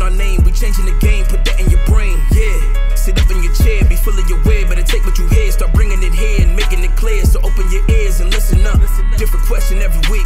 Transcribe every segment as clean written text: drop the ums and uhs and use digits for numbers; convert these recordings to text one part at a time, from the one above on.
our name, we changing the game, put that in your brain, yeah. Sit up in your chair, be full of your way, better take what you hear, start bringing it here and making it clear. So open your ears and listen up. Different question every week.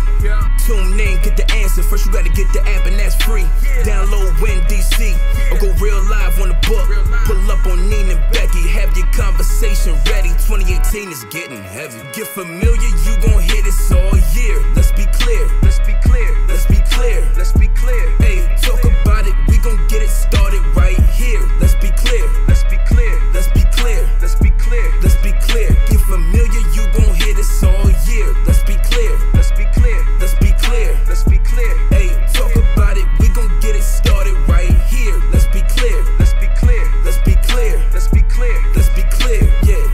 Tune in, get the answer. First you gotta get the app and that's free. Download Win DC or go real live on the book. Pull up on Nina and Becky, have your conversation ready. 2018 is getting heavy. Get familiar, you gon' hear this all year. Let's be clear. Let's be clear. Let's be clear. Let's be clear. Hey, talk about it. We gon' get it started right here. Let's be clear. Let's be clear. Let's be clear. Let's be clear. Let's be clear. Get familiar, you gon' hear this all year. Let's be clear. Let's be clear. Let's be clear. Let's be clear. Hey, talk about it. We gon' get it started right here. Let's be clear. Let's be clear. Let's be clear. Let's be clear. Let's be clear. Yeah.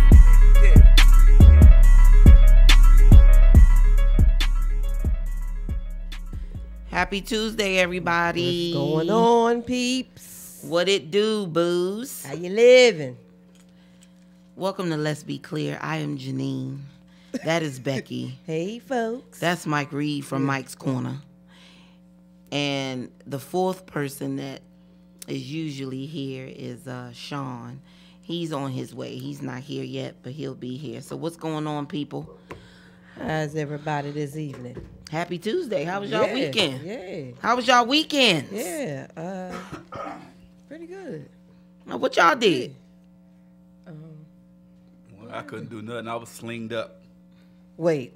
Happy Tuesday, everybody. What's going on, peeps? What it do, booze? How you living? Welcome to Let's Be Clear. I am Janine. That is Becky. Hey, folks. That's Mike Reed from Mike's Corner. And the fourth person that is usually here is Sean. He's on his way. He's not here yet, but he'll be here. So what's going on, people? How's everybody this evening? Happy Tuesday. How was y'all weekend? Yeah. How was y'all weekend? Yeah. Pretty good. What y'all did? Well, I couldn't do nothing. I was slinged up. Wait.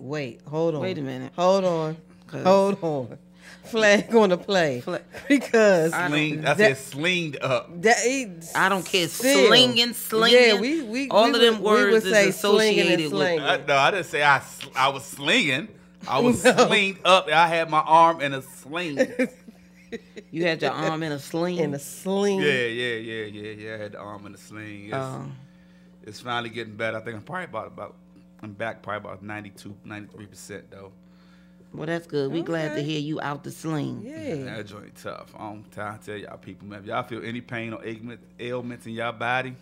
Hold on. Wait a minute. Hold on. Flag on the play. Because I said slinged up. I don't care. Still. Slinging. Yeah, we all of them words say is associated slinging. with. No, I didn't say I was slinging. I was slinged up. I had my arm in a sling. You had your arm in a sling? In a sling. Yeah. I had the arm in a sling. It's finally getting better. I think I'm probably I'm back probably about 92, 93% though. Well, that's good. We glad to hear you out the sling. Yeah. That joint tough. I'm trying to tell y'all people, man, if y'all feel any pain or ailments in y'all body,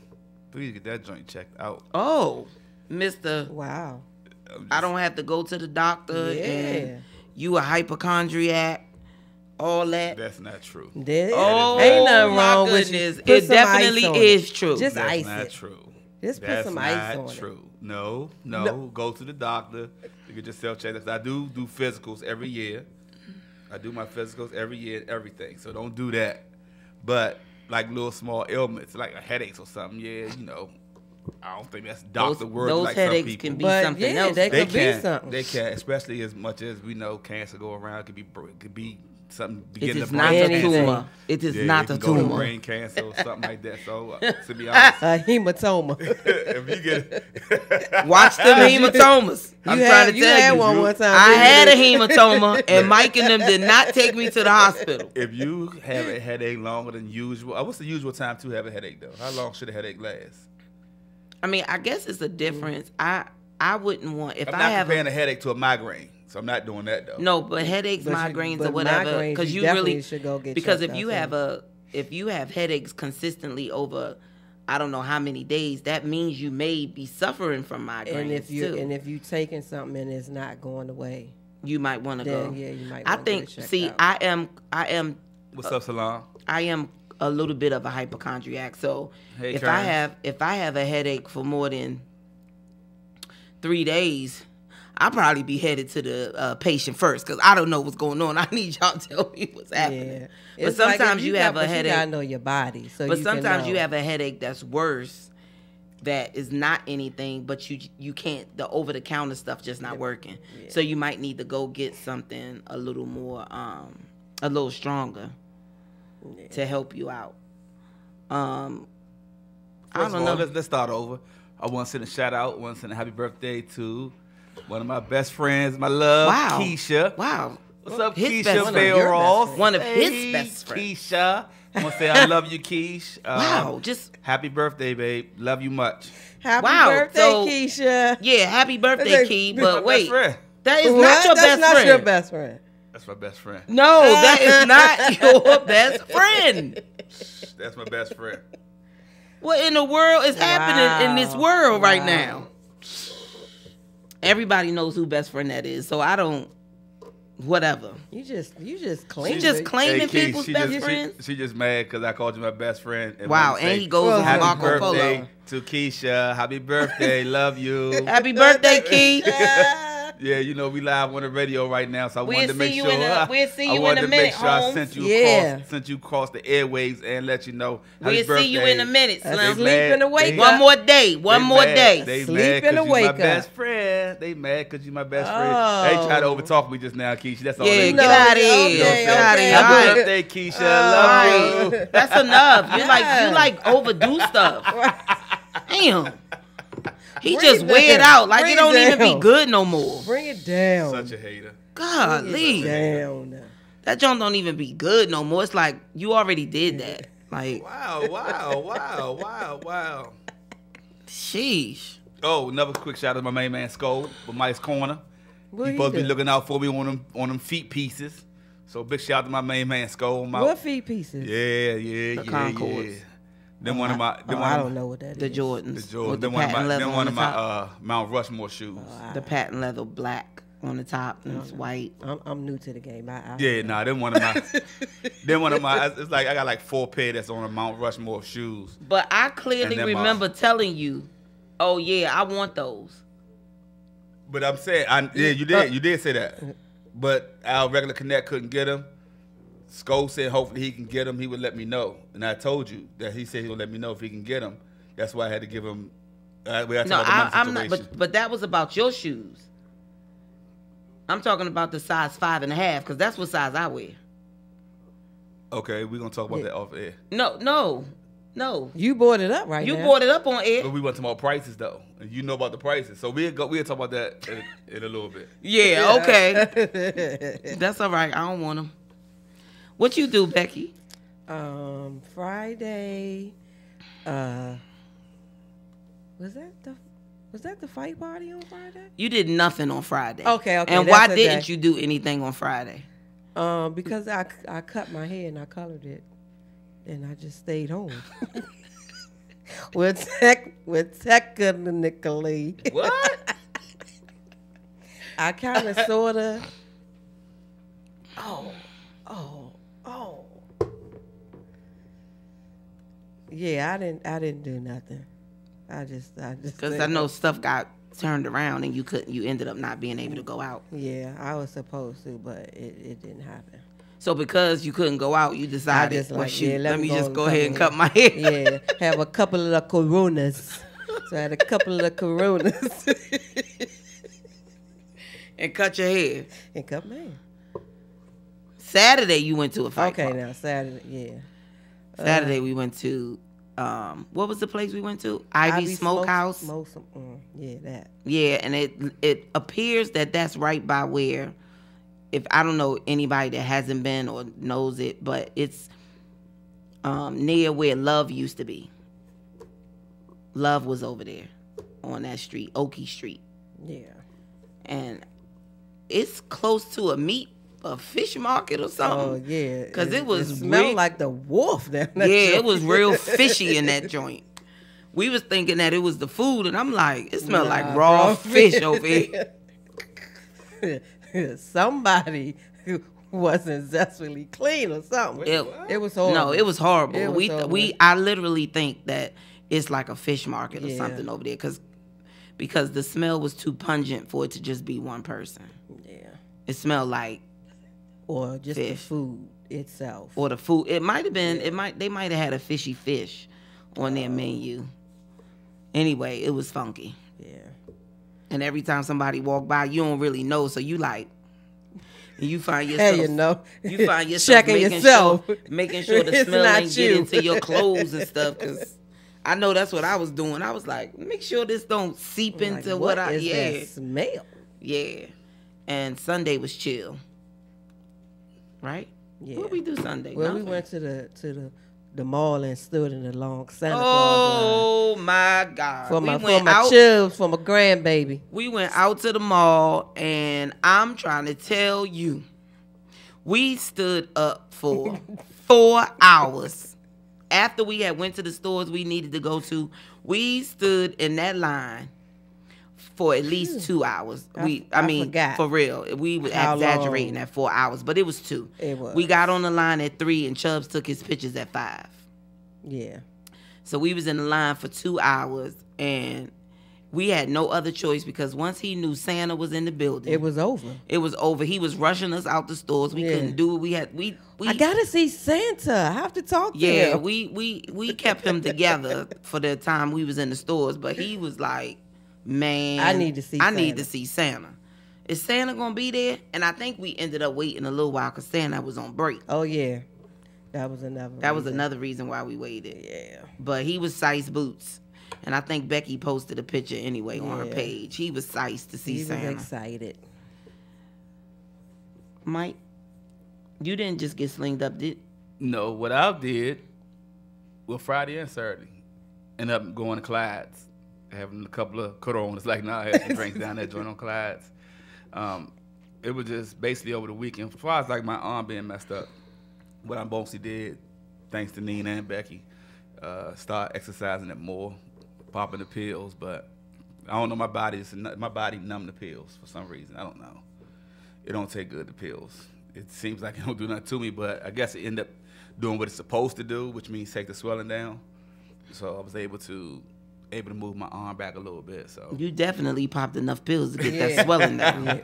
please get that joint checked out. Oh, Mr. Wow. I don't have to go to the doctor. Yeah. And you a hypochondriac. All that. That's not true. Ain't Oh, nothing my wrong with goodness. you. Put It some definitely ice on is it. true. Just That's ice not it. true. Just put That's some ice not on it. true. No. Go to the doctor. You get yourself checked. I do physicals every year. I do my physicals every year and everything. So don't do that. But like little small ailments, like headaches or something, I don't think that's doctor word. Those like headaches some people. can be But something yeah, else. they They could be can. something. They can, especially as much as we know cancer go around. It could be something It beginning is of not brain a Anything. cancer. tumor. It is Yeah, not it a can go to tumor. brain cancer or something like that. So to be honest, A hematoma. if you get Watch them hematomas. I'm trying to you tell had you. one time. I didn't had you? a hematoma, and Mike and them did not take me to the hospital. if you have a headache longer than usual, what's the usual time to have a headache though? How long should a headache last? I mean, I guess it's a difference. I wouldn't want if I'm I not have comparing a headache to a migraine, so I'm not doing that though. no, but headaches, migraines, or whatever, migraines, because you definitely really should go get because checked if you out, if you have headaches consistently over I don't know how many days, that means you may be suffering from migraines And if you too. if you taking something and it's not going away, You might want to then go. yeah, you might. I wanna think. get it checked See, out. I am What's up, Salon? I am a little bit of a hypochondriac. So Hey, if Karen. I have a headache for more than 3 days, I'll probably be headed to the patient first because I don't know what's going on. I need y'all to tell me what's happening. Yeah. But It's like if sometimes you have a You gotta headache. know your body, so But you sometimes can you know. have a headache that's worse. That is not anything, but you can't. The over the counter stuff just not working. So you might need to go get something a little more, a little stronger to help you out. I First don't of all, know. let's start over. I want to send a shout out. I want to send a happy birthday to one of my best friends, my love, Wow. Keisha. Wow. What's up, His best Keisha friend. Bell Your best Ross? friend. One of his Hey, best friends. Keisha. I want to say I love you, Keish. Wow. Just Happy birthday, babe. Love you much. Happy Wow, birthday, so- Keisha. yeah. Happy birthday, That's Key. My But best wait, friend. that is What? not your That's best not friend. your best friend. That's my best friend. No, that is not your best friend. That's my best friend. What in the world is happening in this world right now? Everybody knows who best friend that is, so I don't. whatever. You just claim. She just it. claiming Keith, people's she best just, friends. She just mad because I called you my best friend. Wow, wanted to and say, he goes Well, on happy Marco birthday Polo. to Keisha. Happy birthday. Love you. Happy birthday, Keith. Yeah, you know, we live on the radio right now, so I wanted to make see you sure. in a- we'll see you I in wanted a to minute, make sure I Holmes. sent you Yeah. across the airwaves and let you know. Happy We'll see you birthday. in a minute, That's Slim. sleep and awake One up. more day. One They more mad. day. They Sleep mad and because you wake my up. best friend. They mad because you my best friend. Oh. They try to overtalk me just now, Keisha. That's all Yeah, they get No, out of here. okay, Get out of okay. here. Happy All right. birthday, Keisha. Oh. Love you. That's enough. You Yeah. like overdo stuff. Damn. He Bring just it weighed down. out. Like Bring it don't it even be down. good no more. Bring it down. Such a hater. Golly. Down. That joint don't even be good no more. It's like you already did that. Like, Wow. sheesh. Oh, another quick shout out to my main man Skull with Mike's Corner. What He he supposed to be do? looking out for me on them feet pieces. So big shout out to my main man Skull. What feet pieces? Yeah. Concords. Then one of my, I don't know what that is. The Jordans. The Jordan. With the Then one of patent my, leather then on one the of my top. Mount Rushmore shoes. The patent leather black on the top and it's white. I'm new to the game. Yeah, nah, then one of my, it's like I got like 4 pair that's on a Mount Rushmore shoes. But I clearly And then remember telling you, oh yeah, I want those. But I'm saying, you did say that. But our regular connect couldn't get them. Skull said hopefully he can get them. He would let me know, and I told you that he said he would let me know if he can get them. That's why I had to give him. We had to No, talk about the I'm money not. situation. But that was about your shoes. I'm talking about the size 5.5 because that's what size I wear. Okay, we're gonna talk about that off air. No. You bought it up right You now. brought it up on air. But we went to about prices though, and you know about the prices, so we'll talk about that in a little bit. Yeah, okay. That's all right. I don't want them. What you do, Becky? Friday. Was that the fight party on Friday? You did nothing on Friday. Okay, And that's why okay. didn't you do anything on Friday? Because I cut my hair and I colored it, and I just stayed home. Technically, What? I kind of sorta. Oh. Yeah, I didn't do nothing. I just. Because I know stuff got turned around and you ended up not being able to go out. Yeah, I was supposed to, but it didn't happen. So because you couldn't go out, you decided, just well, like, shoot, yeah, let me just go cut ahead and my cut my hair. Yeah, have a couple of the Coronas. So I had a couple of Coronas And cut your hair. and cut my hair. Saturday you went to a fight. Okay, party. now Saturday, yeah. Saturday we went to what was the place we went to? Ivy Smokehouse. Yeah, that. Yeah, and it appears that that's right by where, if I don't know anybody that hasn't been or knows it, but it's near where Love used to be. Love was over there on that street, Oakey Street. Yeah. And it's close to a fish market or Oh something. yeah. 'Cause it was smelled real- like the wolf down there. Yeah, it was real fishy in that joint. We was thinking that it was the food, and I'm like, it smelled like raw fish over here. Somebody who wasn't zestfully clean or something. It was horrible. No, it was horrible. It was horrible. I literally think that it's like a fish market or Yeah. something over there because the smell was too pungent for it to just be one person. Yeah. It smelled like, Or just the Fish. food itself. or the food. It might have been. They might have had a fishy fish on their menu. Anyway, it was funky. Yeah. And every time somebody walk by, you don't really know, so you like, and you find Hey, yourself, you know. you find yourself checking making yourself. sure, making sure the It's smell not ain't get you. into your clothes and stuff. Cause I know that's what I was doing. I was like, make sure this don't seep Like, into what I is yeah that smell? yeah. And Sunday was chill, right? Yeah. What we do Sunday? Well, we Nothing. went to the mall and stood in the long Santa Claus Oh my God! line we for went my out. chubs, for my grandbaby. We went out to the mall, and I'm trying to tell you, we stood up for 4 hours. After we had went to the stores we needed to go to, we stood in that line for at least 2 hours. I mean, forgot for real. We were how exaggerating long. at 4 hours, but it was 2. It was. We got on the line at 3, and Chubbs took his pictures at 5. Yeah. So we was in the line for 2 hours, and we had no other choice because once he knew Santa was in the building, It was over. It was over. He was rushing us out the stores. We Yeah. couldn't do it. We I gotta see Santa. I have to talk to yeah, him. we kept him together for the time we was in the stores, but he was like, man, I need to see Santa. Is Santa gonna be there? And I think we ended up waiting a little while because Santa was on break. Oh yeah, that was another. Reason why we waited. Yeah. But he was size boots. And I think Becky posted a picture anyway on her Yeah. page. He was sized to see He was Santa. excited. Mike, you didn't just get slinged up, did? No, what I did, well, Friday and Saturday, ended up going to Clyde's, having a couple of Coronas. Like, now I had some drinks down there, joint on Clyde's. It was just basically over the weekend. As far as like my arm being messed up, what I mostly did, thanks to Nina and Becky, start exercising it more, popping the pills. But I don't know, my body numbed the pills for some reason. I don't know. It don't take good, the pills. It seems like it don't do nothing to me, but I guess it ended up doing what it's supposed to do, which means take the swelling down. So I was able to move my arm back a little bit. So You definitely popped enough pills to get Yeah. that swelling down.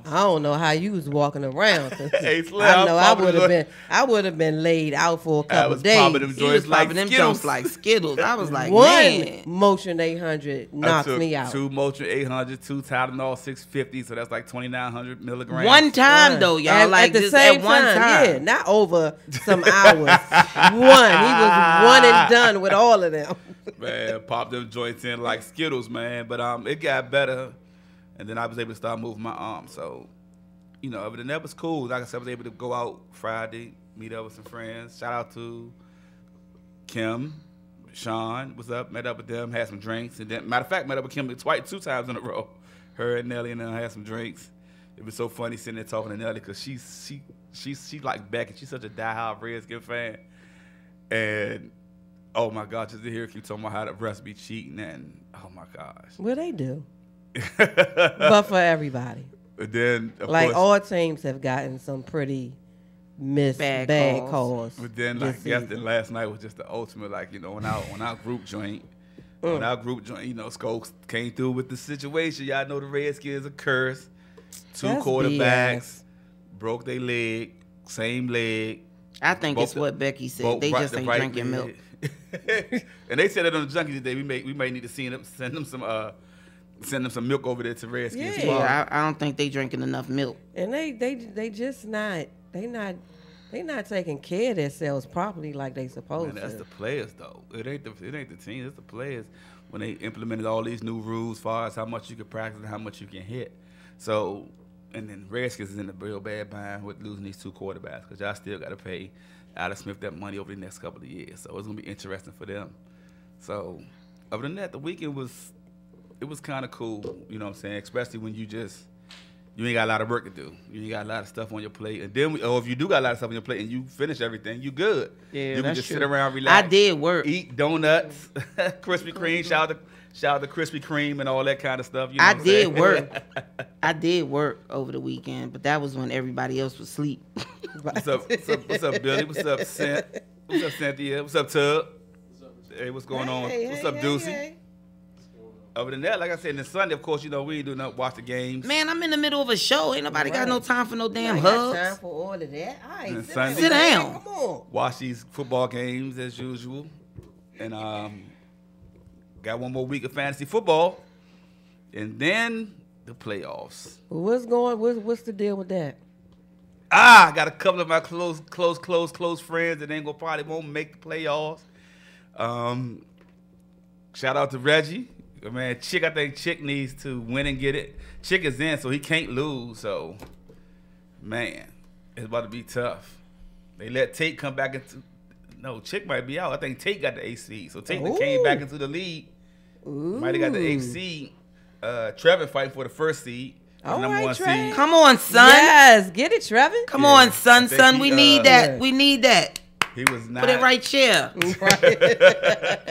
I don't know how you was walking around. Hey, Slim, I know I'm popping I would have been laid out for a I couple was days. popping them He was joints like popping them Skittles. jumps like Skittles. I was like, One man. Motion 800 I knocks took me out. 2 Motrin 800, 2 Tylenol 650, so that's like 2,900 milligrams. One time though, y'all, And like at the just same at one time. yeah, not over some hours. One, he was one and done with all of them. Man, popped them joints in like Skittles, man. But it got better, and then I was able to start moving my arm. So, you know, other than that was cool. Like I said, I was able to go out Friday, meet up with some friends. Shout out to Kim, Sean was up, met up with them, had some drinks, and then matter of fact, met up with Kim 2 times in a row. Her and Nelly and I had some drinks. It was so funny sitting there talking to Nelly because she like Becky. She's such a diehard Redskins fan, and oh my God, just to hear her keep talking about how the refs be cheating, and oh my gosh. Well, they do. But for everybody. But then, of Like course, all teams have gotten some pretty bad Bad calls. but then this like, yes, season. then last night was just the ultimate, like, you know, on our group joint, you know, Skokes came through with the situation. Y'all know the Redskins are cursed. 2 That's quarterbacks BS. broke their leg, same leg. I think Both it's what Becky said. both They right- just the ain't right drinking milk. leg. And they said it on the junkie today. We may need to send them some milk over there to Redskins. Yeah. tomorrow. Yeah, I don't think they drinking enough milk. And they just not taking care of themselves properly like they supposed Man, that's to. the players though. It ain't the team. It's the players. When they implemented all these new rules, as far as how much you can practice and how much you can hit. So, and then Redskins is in a real bad bind with losing these 2 quarterbacks because y'all still got to pay Alex Smith that money over the next couple of years. So it's gonna be interesting for them. So, other than that, the weekend was kind of cool. You know what I'm saying? Especially when you ain't got a lot of work to do. You ain't got a lot of stuff on your plate. And then, or if you do got a lot of stuff on your plate and you finish everything, you good. Yeah, you can that's just true. sit around, relax. I did work. Eat donuts, Krispy Kreme. Shout out to Krispy Kreme and all that kind of stuff. You know I what I'm did saying? work. I did work over the weekend, but that was when everybody else was asleep. What's up, Billy? What's up, Cent? What's up, Cynthia? What's up, Tub? Hey, what's going on? What's up, Deucey? Other than that, like I said, this Sunday, of course, you know, we ain't do nothing, watch the games. Man, I'm in the middle of a show. Ain't nobody got no time for no damn I got time hugs. for all of that. All right, And sit Sunday- Sit down. Come on. Watch these football games as usual. And got one more week of fantasy football. And then the playoffs. What's the deal with that? I got a couple of my close friends that probably won't make the playoffs. Shout out to Reggie. Man, I think Chick needs to win and get it. Chick is in, so he can't lose. So, man, it's about to be tough. They let Tate come back into. No, Chick might be out. I think Tate got the AC. So Tate done came back into the lead. Might have got the 8th seed. Trevor fighting for the 1st seed. All number right, 1 Trey. Come on, son. Yes, get it, Trevor. Come Yeah, on, son. I think Son, he, we need that. yeah. We need that. He was not. Put it right here.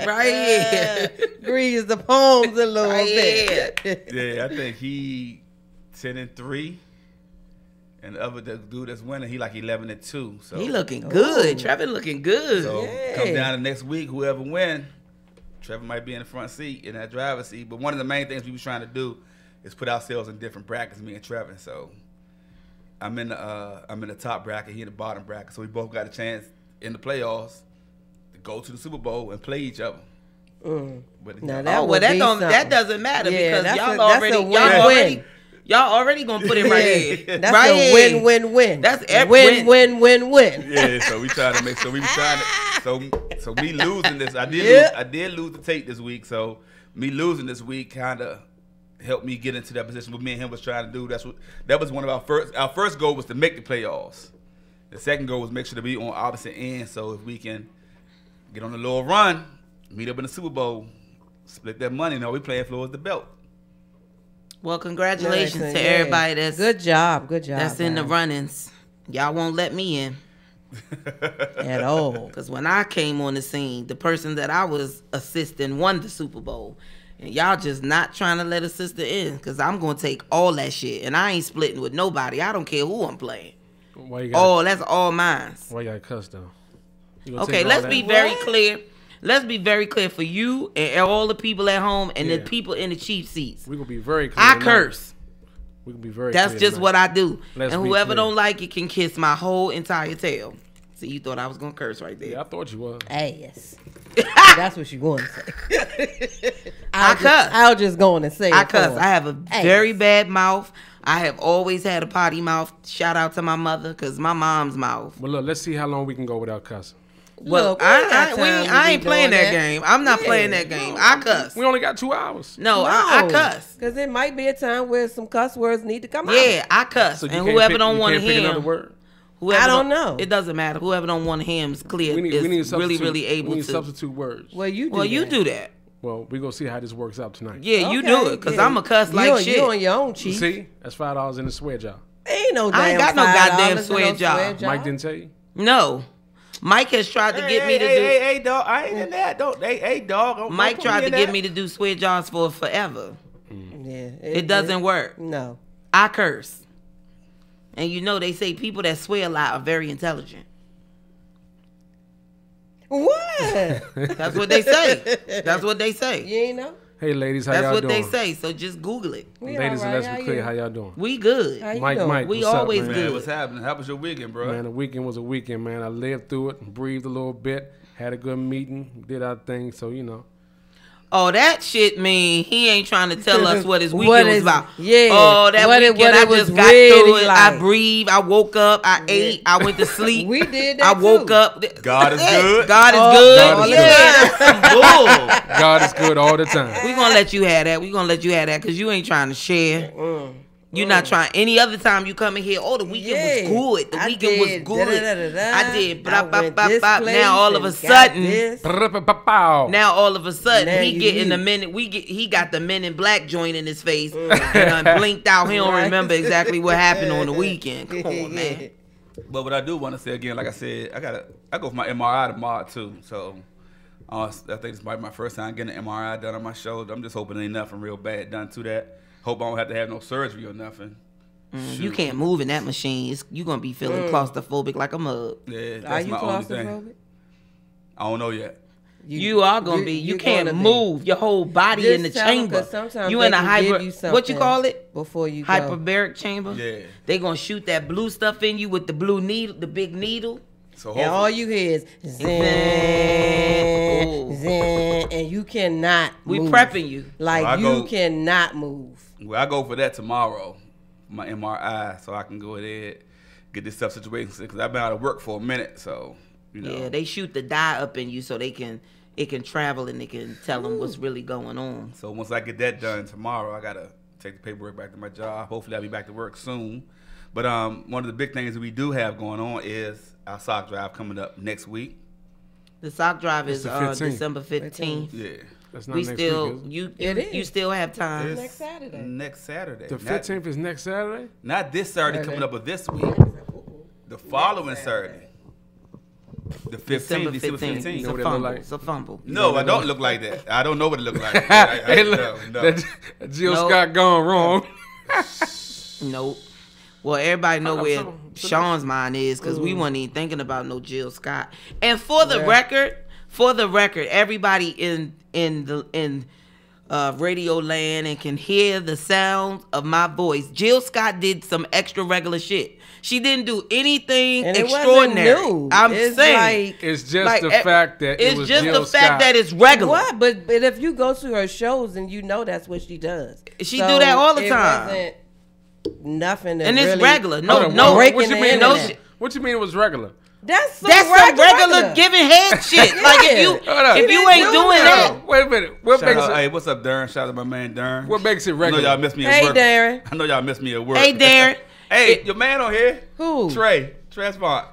Right here. Grease the palms a little Right bit. Yeah, I think he 10-3, and the dude that's winning, he like 11-2. So He looking good. Trevor looking good. So Yeah. come down to next week, whoever win, Trevor might be in the front seat, in that driver's seat. But one of the main things we was trying to do is put ourselves in different brackets, me and Trevor. So I'm in the top bracket, he in the bottom bracket. So we both got a chance in the playoffs to go to the Super Bowl and play each other. But Now Oh, that well, would that be don't that something. doesn't matter Yeah, because that's y'all a- that's already a y'all win-win. already y'all already gonna put it right here. That's right a here. win-win-win. That's win-win-win-win. Yeah, so we trying to make so we was trying to so me losing this, I did lose the tape this week. So me losing this week kind of helped me get into that position. What me and him was trying to do. That was one of our first goal was to make the playoffs. The second goal was make sure to be on opposite ends. So if we can get on a little run, meet up in the Super Bowl, split that money. Now we playing for the belt. Well, congratulations Listen, to yeah. everybody that's Good job. that's in the guys. runnings. Y'all won't let me in. At all. Because when I came on the scene, the person that I was assisting won the Super Bowl. And y'all just not trying to let a sister in. Because I'm going to take all that shit. And I ain't splitting with nobody. I don't care who I'm playing. Why you got? Oh, that's all mine. Why you got cussed though? You gonna Okay, take all let's that? be very clear. Let's be very clear for you and all the people at home and the Yeah. people in the chief seats. We gonna be very clear. I tonight. curse. We gonna be very. That's clear just tonight. what I do. Let's And be whoever clear. don't like it can kiss my whole entire tail. See, you thought I was gonna curse right there. Yeah, I thought you was. Ass. That's what you want to say. I cuss. I'll just go on and say I it cuss. for I have a Ass. very bad mouth. I have always had a potty mouth. Shout out to my mother, because my mom's mouth. But look, let's see how long we can go without cussing. Well, Look, we ain't got time to I be ain't playing doing that game. I'm not Yeah. playing that game. I cuss. We only got 2 hours. No, I cuss. Because it might be a time where some cuss words need to come out. Yeah, I cuss. So you and can't whoever pick- don't you want to can't pick hear another him, word. whoever I don't know. It doesn't matter. Whoever don't want to hear him is clear. We need is really, substitute. really able we need to. substitute words. Well, you do Well, you that. do that. Well, we gonna see how this works out tonight. Yeah, you Okay, do it, because yeah. I'm a cuss You like on- shit. You on your own, Chief. See, that's $5 in the swear jar. Ain't no damn I ain't got no $5 goddamn in swear jar. Mike didn't tell you. No. Mike has tried to get me to do. Hey, dog, I ain't in that. Hey, dog. don't Mike put tried to in get that. me to do swear jars for forever. Yeah, It doesn't work. No. I curse. And you know they say people that swear a lot are very intelligent. What? That's what they say. That's what they say. You ain't know? Hey, ladies, how That's y'all what doing? they say. So just Google it. We Ladies, all and let's right. be How clear. you? How y'all doing? We good. How you Mike, doing? Mike, We what's up, always man? good. Man, what's happening? How was your weekend, bro? Man, the weekend was a weekend, man. I lived through it, breathed a little bit, had a good meeting, did our thing. So you know, Oh, that shit mean he ain't trying to tell us what his What weekend was is- about. yeah, Oh, that what it- weekend what I it was just got really through it. I like. breathed. I woke up. I ate. I went to sleep. We did I that woke too. up. God is Hey, good. God is Oh, good. God is Yeah, that's some bull. God is good all the time. We gonna let you have that. We gonna let you have that because you ain't trying to share. You're not trying. Any other time you come in here, oh, the weekend Yeah, was good. The I weekend was did. good. Da-da-da-da-da. I did. Bop, I bop, went bop, this bop. place Now all of a and got sudden, this. Pow. now all of a sudden Now he you getting the eat. he got the Men in Black joint in his face and blinked out. He don't Right. remember exactly what happened on the weekend. Come on, man. But what I do want to say again, like I said, I go for my MRI tomorrow too. So I think this might be my first time getting an MRI done on my shoulder. I'm just hoping ain't nothing real bad done to that. Hope I don't have to have no surgery or nothing. You can't move in that machine. You gonna be feeling claustrophobic like a mug. Yeah, Are that's you my only thing. claustrophobic? I don't know yet. You are gonna be. You you're can't gonna be. move your whole body Just in the tell 'em, chamber. 'cause sometimes You they in a can give hyper. you What you something call it? before you go. Hyperbaric chamber. Yeah. They gonna shoot that blue stuff in you with the blue needle, the big needle. So And all hopefully, you hear is Ooh. zen, zen, and you cannot We move. prepping you. Like So I you go- cannot move. well, I go for that tomorrow, my MRI, so I can go ahead get this stuff situated because I've been out of work for a minute. So you know, Yeah, they shoot the dye up in you so it can travel and they can tell them what's really going on. so once I get that done tomorrow, I gotta take the paperwork back to my job. Hopefully, I'll be back to work soon. But one of the big things that we do have going on is our sock drive coming up next week. The sock drive It's is the 15th. December 15th. Yeah, That's not We next still week. It is. you still have time. It's Next Saturday. Next Saturday. The 15th is next Saturday. Not this Saturday coming up, but this week. The following Saturday. The 15th, December 15th. It's You know a what it look fumble. like? It's a fumble. No, I don't look like that. I don't know what it look like. Hey, look, No. that Jill Nope. Scott gone wrong. Nope. Well, everybody know Oh, where so- Sean's mind is because we weren't even thinking about no Jill Scott. And for the record, everybody in radio land and can hear the sound of my voice. Jill Scott did some extra regular shit. She didn't do anything And it wasn't extraordinary. new. I'm It's saying like- It's just like, the fact that it it's was just Jill the fact Scott. that it's regular. What? But if you go to her shows and you know that's what she does. She do that all the it time. wasn't nothing. That And it's really, regular. No, Hold on, no. breaking what you the mean? internet. What you mean it was regular? That's some That's some regular giving head shit. Like if you Hold on. if you didn't ain't do doing that. that, Wait a minute. What Shout makes out, it? hey, what's up, Darren? Shout out to my man, Darren. What makes it I know regular? y'all miss me at Hey, work. Darren. I know y'all miss me at work. hey Darren, Hey, your man on here. Who? Trey Trespont.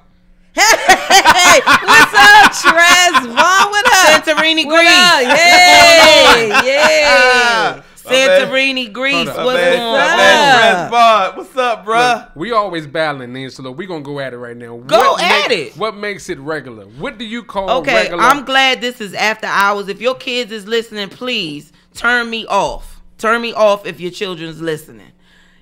Hey, what's up, Trez Vaughn? What up? Santorini What Grease. up? Yay! Yay! Santorini Grease. Hold My on. What's man, going my on? man Trespont. What's up, bruh? Look, we always battling these, so look, we gonna go at it right now. Go at it. What makes it regular? What do you call Okay, regular? I'm glad this is after hours. If your kids is listening, please turn me off. Turn me off if your children's listening.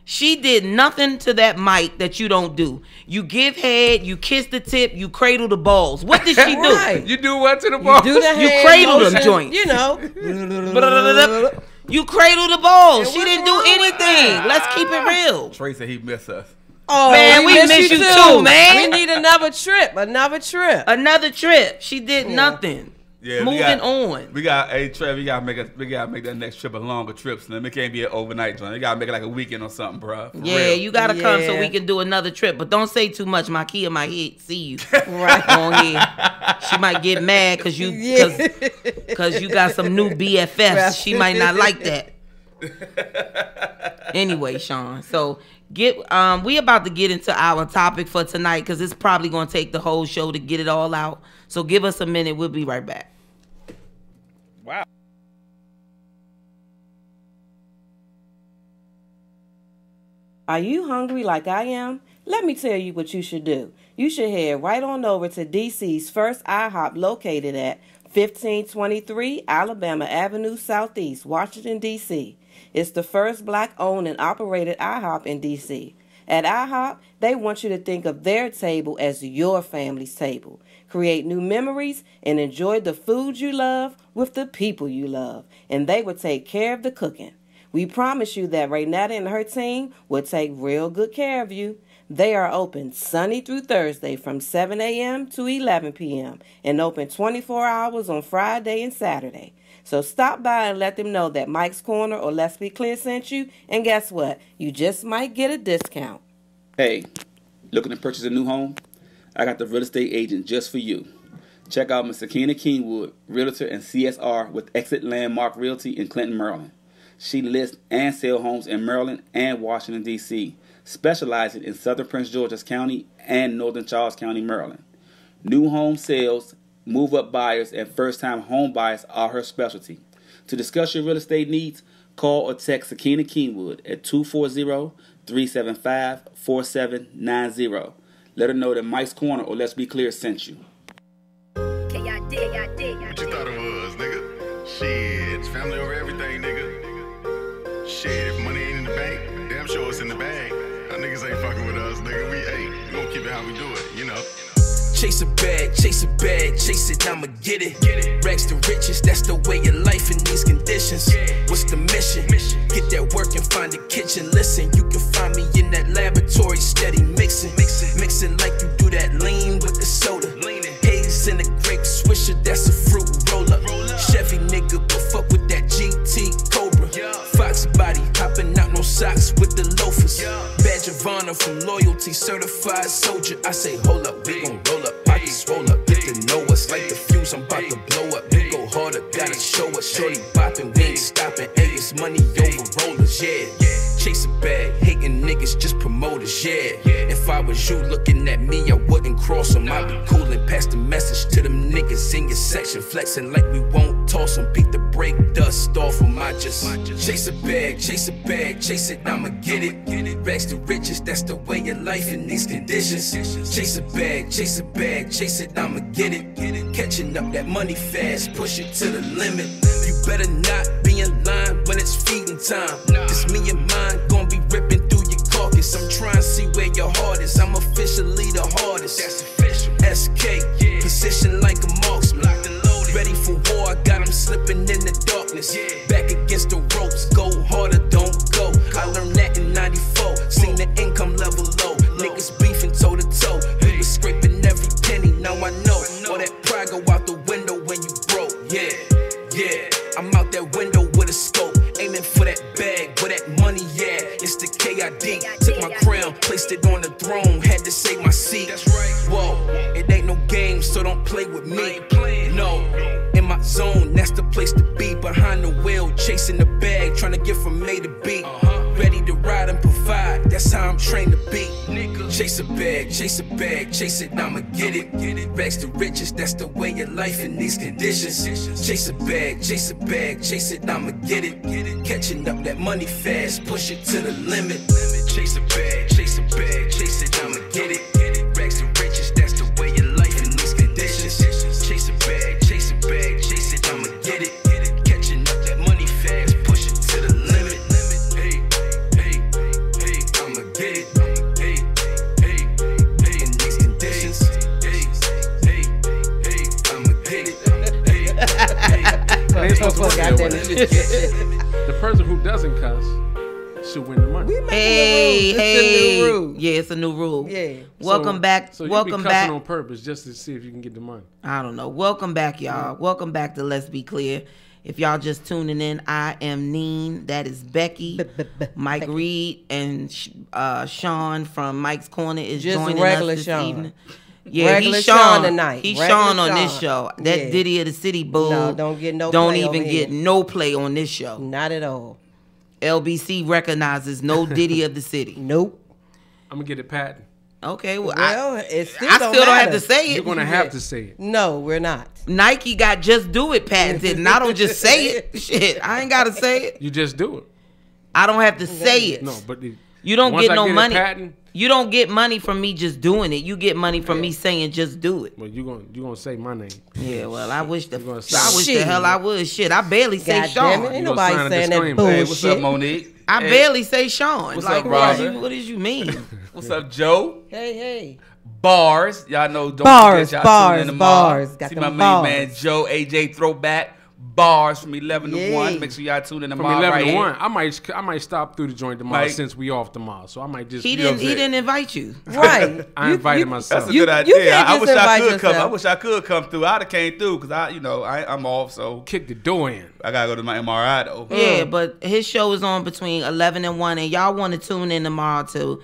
She did nothing to that mic that you don't do. You give head, you kiss the tip, you cradle the balls. What did she do? Right. You do what to the ball? Do the You hand cradle them motion, joints. You know. You cradle the balls. And She what's didn't do wrong with anything. that? Let's keep it real. Trey said he miss us. Oh, Man, we miss you too, man. We need another trip. Another trip. Another trip. She did nothing. Yeah, Moving on. We got, hey Trey, we gotta make that next trip a longer trip. So it can't be an overnight joint. We gotta make it like a weekend or something, bro. Yeah, you gotta come so Yeah. we can do another trip. But don't say too much. My Kia might see you Right. on here. She might get mad because you got some new BFFs. She might not like that. Anyway, Sean. So we about to get into our topic for tonight because it's probably gonna take the whole show to get it all out. So give us a minute. We'll be right back. Wow. Are you hungry like I am? Let me tell you what you should do. You should head right on over to DC's first IHOP located at 1523 Alabama Avenue Southeast, Washington, D.C. It's the first black-owned and operated IHOP in D.C. At IHOP, they want you to think of their table as your family's table. Create new memories and enjoy the food you love with the people you love. And they will take care of the cooking. We promise you that Renata and her team will take real good care of you. They are open Sunday through Thursday from 7 a.m. to 11 p.m. and open 24 hours on Friday and Saturday. So stop by and let them know that Mike's Corner or Let's Be Clear sent you. And guess what? You just might get a discount. Hey, looking to purchase a new home? I got the real estate agent just for you. Check out Ms. Sakina Kingwood, Realtor and CSR with Exit Landmark Realty in Clinton, Maryland. She lists and sells homes in Maryland and Washington, D.C., specializing in Southern Prince George's County and Northern Charles County, Maryland. New home sales, move-up buyers, and first-time home buyers are her specialty. To discuss your real estate needs, call or text Sakina Kingwood at 240-375-4790. Let her know that Mike's Corner or Let's Be Clear sent you. What you thought it was, nigga? Shit, it's family over everything, nigga. Shit, if money ain't in the bank, damn sure it's in the bag. Y'all niggas ain't fucking with us, nigga. We gonna keep it how we do it, you know. Chase a bag, chase it, I'ma get it. Rags to riches, that's the way of life in these conditions. What's the mission? Get that work and find a kitchen. Listen, you can find me in that laboratory, steady mixing like you do that lean with the soda. Haze in a grape swisher, that's a fruit roller. Chevy nigga, but fuck with that GT Cobra. Fox body, hopping out no socks with the loafers. Badge of honor from loyalty, certified soldier. I say, hold up, we gon' roll up, pockets roll up. Get to know us like the fuse, I'm about to blow up. You go harder, gotta show us. Shorty bopping, we ain't stopping. Hey, it's money over rollers, yeah. Chase a bag, hating niggas, just promoters, yeah. If I was you looking at me, I wouldn't cross them. I'd be cool and pass the message to them niggas in your section, flexing like we won't toss them. Beat the brake dust off them. I just chase a bag, chase a bag, chase it, I'ma get it. Rags to riches, that's the way of life in these conditions. Chase a bag, chase a bag, chase it, I'ma get it. Catching up that money fast, push it to the limit. You better not be in line when it's feeding time. It's me and mine, gonna be ripping through your carcass. I'm trying to see where your heart is. I'm officially the hardest. That's official. SK, position like a marksman. Ready for war, I got him slipping in the darkness. Back against the ropes, go harder, don't go. I learned that in 94, seen the income level low. Niggas beefing toe to toe, we was scraping every penny, now I know. All that pride go out the window when you broke, yeah. I'm out that window with a scope, aiming for that bag, where that money, yeah. It's the KID, took my crown, placed it on the throne, had to save my seat. Whoa, it ain't no game, so don't play with me. No, in my zone, that's the place to be. Behind the wheel, chasing the bag, trying to get from A to B. Ready to ride and provide, that's how I'm trained to be. Chase a bag, chase a bag, chase it, I'ma get it. Rags to riches, that's the way of life in these conditions. Chase a bag, chase a bag, chase it, I'ma get it. Catching up that money fast, push it to the limit. Chase a bag, chase a bag, chase it, I'ma get it. Rags to riches, that's the way of life in these conditions. Chase a bag, chase a bag, chase it, I'ma get it. Catching up that money fast, push it to the limit. Hey, I'ma get it. Hey, in these conditions. Hey, I'ma get it. They ain't supposed to work that Goddamn way. it. The person who doesn't cuss should win the money. Hey, It's a new rule. yeah, it's a new rule. Yeah. Welcome back. So you Welcome be cussing back. on purpose just to see if you can get the money. I don't know. Welcome back, y'all. Welcome back to Let's Be Clear. If y'all just tuning in, I am Neen. That is Becky. Mike Reed and Sean from Mike's Corner is Just joining regular us this Sean. evening. Yeah, Regular he's Sean tonight. He's Regular Sean on this Sean. show. That Yeah. Diddy of the City Bull. No, don't get no Don't play even over get here. no play on this show. Not at all. LBC recognizes no Diddy of the City. Nope. I'm gonna get it patent. Okay, well, Well, I it still still don't don't have matter. to say You're it. gonna have to say it. No, we're not. Nike got Just Do It patented, and I don't just say it. Shit, I ain't gotta say it. You just do it. I don't have to say it. No, but You don't once get I no get a money. patent, You don't get money from me just doing it. You get money from me saying just do it. well, you gonna say my name. Yeah, well, I wish the You gonna I say- wish the Shit. hell I would. Shit, I barely say God Sean. damn it. Ain't You nobody gonna sign a saying that disclaimer. bullshit. Hey, what's up, Monique? I Hey, barely say Sean. What's like, up, what Robin? did you mean? What's up, Joe? Hey. Bars, y'all know. Don't Bars, forget, y'all tune in bars, tomorrow. bars. Got See them my main bars. man Joe AJ Throwback. Bars from 11 to Yay. 1. Make sure y'all tune in From tomorrow. 11 right to here. 1, I might stop through the joint tomorrow Mike. since we off tomorrow. So I might just. He know what didn't. I'm He saying? didn't invite you. Right. I invited myself. That's a You- good you idea. can't I just wish I invite could come. I yourself. wish I could come through. I'd have came through because I'm off, so Kick the door in. I gotta go to my MRI though. Yeah, but his show is on between 11 and 1, and y'all want to tune in tomorrow to,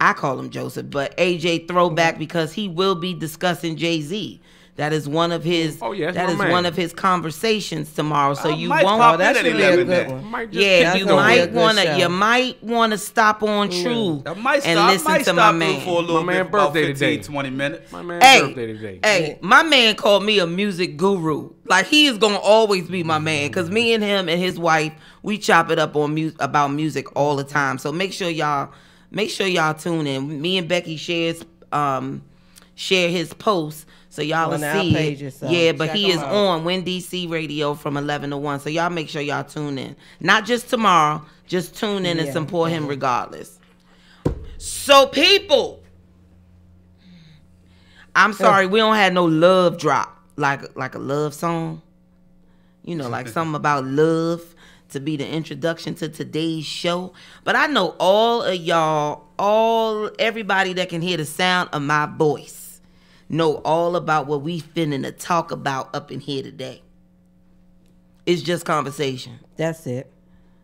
I call him Joseph, but AJ Throwback, because he will be discussing Jay-Z. That is one of his. Oh, yeah, that's that my is man. one of his conversations tomorrow. So I you might won't. pop that's in at really a 11 good then. one. Might just Yeah, kick That's you the door gonna be a in. good might show. you might want to stop on True I might and stop, I listen might to stop my through man. for a little My bit, man for about birthday 15, today. 20 minutes. My man's Hey, birthday today. Hey, my man called me a music guru. Like, he is gonna always be my man, because me and him and his wife, we chop it up on about music all the time. So make sure y'all tune in. Me and Becky share his posts, so y'all On will our see pages, so it. Yeah, but check he him is out. on Win DC Radio from 11 to 1. So y'all make sure y'all tune in. Not just tomorrow, just tune in and Yeah, support him regardless. So people, I'm sorry, we don't have no love drop, like a love song. You know, like something about love to be the introduction to today's show. But I know all of y'all, everybody that can hear the sound of my voice, know all about what we finna to talk about up in here today. It's just conversation. That's it.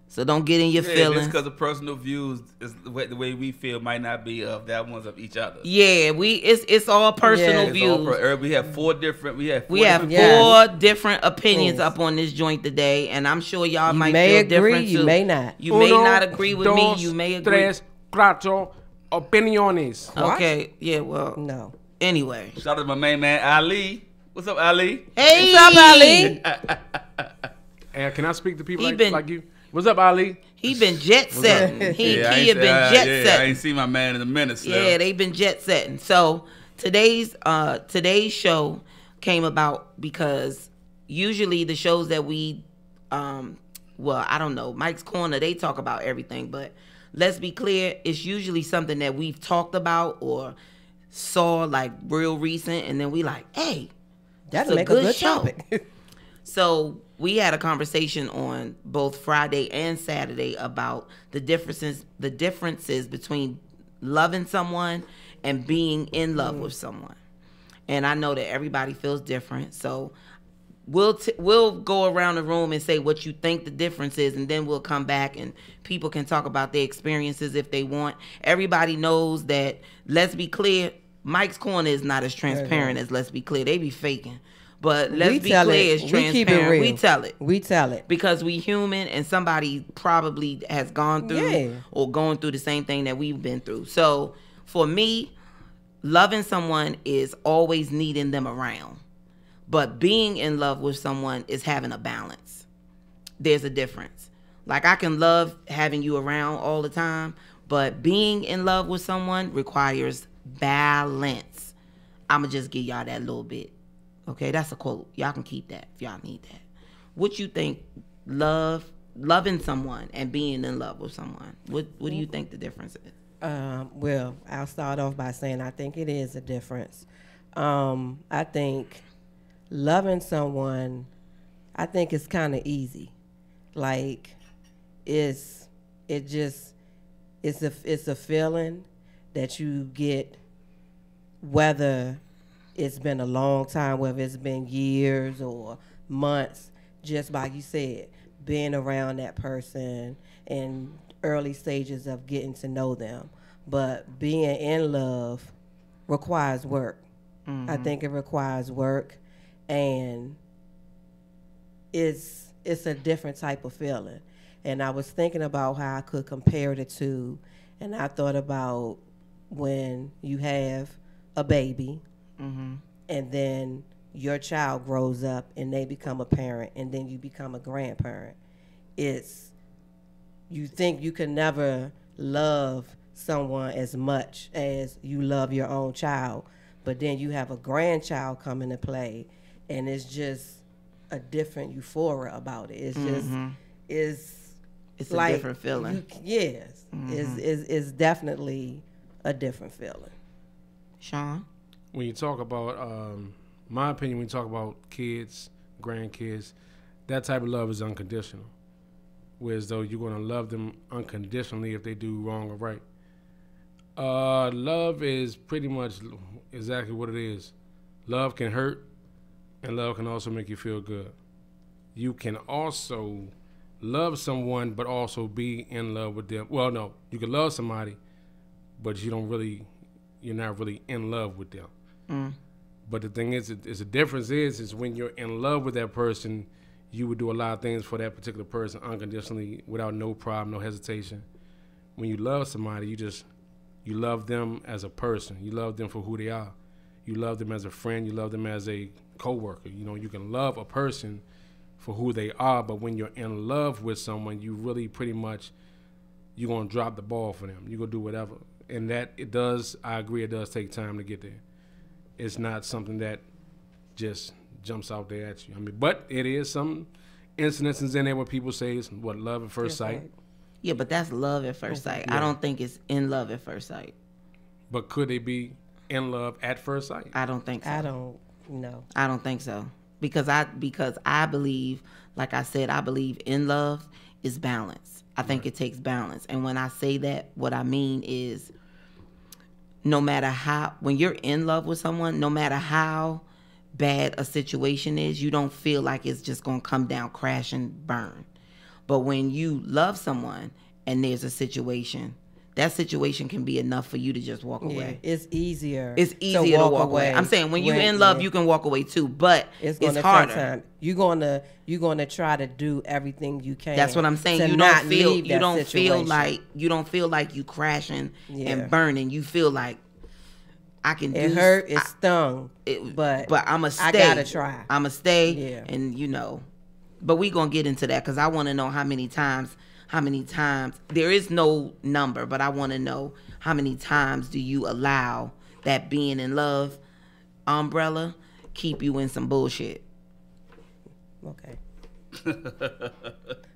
So don't get in your Yeah, feelings. just because the personal views is the way we feel might not be of that one's of each other. Yeah, it's all personal Yeah. It's all views. we have four different. We have different- Yes. 4 different opinions Yes. up on this joint today, and I'm sure y'all You might may feel agree, different you too. may not. You may Uno, not agree with me. dos, You may agree. tres, cuatro, opiniones. Okay, yeah, well, No. anyway. Shout out to my main man Ali. What's up, Ali? Hey, What's up, Ali? And can I speak to people He like, been- like you? What's up, Ali? He been jet setting. He I had ain't- been jet I setting. ain't seen my man in a minute. So. Yeah, they been jet setting. So today's show came about because usually the shows that we well, I don't know, Mike's Corner, they talk about everything, but let's be clear, it's usually something that we've talked about or saw like real recent, and then we like, hey, That'll a make good a good show. topic. So we had a conversation on both Friday and Saturday about the differences between loving someone and being in love with someone. And I know that everybody feels different. So we'll go around the room and say what you think the difference is, and then we'll come back and people can talk about their experiences if they want. Everybody knows that, let's be clear, Mike's Corner is not as transparent as Let's Be Clear. They be faking. But let's be clear, it's transparent. We keep it real. We tell it. We tell it. Because we human and somebody probably has gone through or going through the same thing that we've been through. So for me, loving someone is always needing them around. But being in love with someone is having a balance. There's a difference. Like, I can love having you around all the time, but being in love with someone requires balance. I'm going to just give y'all that little bit. Okay, that's a quote. Y'all can keep that if y'all need that. What you think loving someone and being in love with someone, what do you think the difference is? Well, I'll start off by saying I think it is a difference. I think loving someone, I think it's kind of easy. Like, it's a feeling that you get, whether it's been a long time, whether it's been years or months, just like you said, being around that person and early stages of getting to know them. But being in love requires work. Mm-hmm. I think it requires work, and it's a different type of feeling. And I was thinking about how I could compare the two, and I thought about when you have a baby, mm-hmm. and then your child grows up and they become a parent, and then you become a grandparent. You think you can never love someone as much as you love your own child, but then you have a grandchild come into play, and it's just a different euphoria about it. It's mm-hmm. just it's like, a different feeling. Yes, mm-hmm. It's definitely a different feeling. Sean? When you talk about, my opinion, when you talk about kids, grandkids, that type of love is unconditional. Whereas though you're going to love them unconditionally if they do wrong or right. Love is pretty much exactly what it is. Love can hurt, and love can also make you feel good. You can also love someone but also be in love with them. Well, no, you can love somebody, but you're not really in love with them. Mm. But the thing is the difference is when you're in love with that person, you would do a lot of things for that particular person unconditionally, without no problem, no hesitation. When you love somebody, you love them as a person. You love them for who they are. You love them as a friend. You love them as a coworker. You can love a person for who they are, but when you're in love with someone, you really pretty much, you're going to drop the ball for them. You're going to do whatever. And that I agree, it does take time to get there. It's not something that just jumps out there at you. But it is some incidences in there where people say it's love at first sight. Yeah, but that's love at first sight. Yeah. I don't think it's in love at first sight. But could they be in love at first sight? I don't think so. I don't know. I don't think so. Because I believe, like I said, I believe in love is balance. I think it takes balance. And when I say that, what I mean is, no matter how, when you're in love with someone, no matter how bad a situation is, you don't feel like it's just going to come down, crash and burn. But when you love someone and there's a situation, that situation can be enough for you to just walk away. It's easier. It's easier to walk away. I'm saying when you're in love, you can walk away too, but it's harder. Take time. You're gonna try to do everything you can. That's what I'm saying. You don't feel like you crashing and burning. You feel like I can do. It hurt. It stung. But I'ma stay. I gotta try. I'ma stay. And but we gonna get into that because I want to know how many times. There is no number, but I want to know how many times do you allow that being in love umbrella keep you in some bullshit? Okay.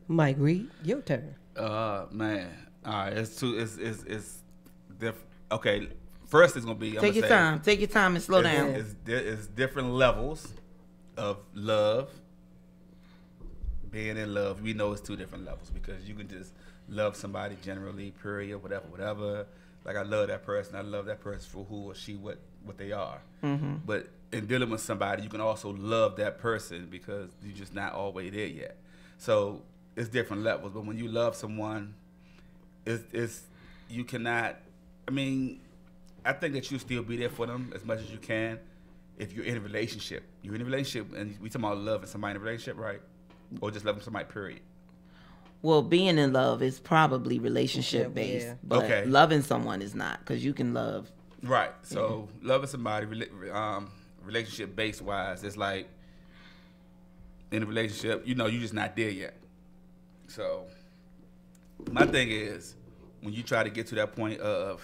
Mike Reed, your turn. Man. All right. It's different. Okay. First, it's gonna be. Take your time and slow down. It's different levels of love. Being in love, we know it's two different levels because you can just love somebody generally, period, whatever. Like I love that person. I love that person for who or she, what they are. Mm-hmm. But in dealing with somebody, you can also love that person because you're just not always there yet. So it's different levels. But when you love someone, it's you cannot. I mean, I think that you still be there for them as much as you can if you're in a relationship. You're in a relationship, and we talking about loving somebody in a relationship, right? Or just loving somebody, period. Well, being in love is probably relationship based, but loving someone is not because you can love. Right. So loving somebody, relationship based wise, it's like in a relationship, you're just not there yet. So my thing is when you try to get to that point of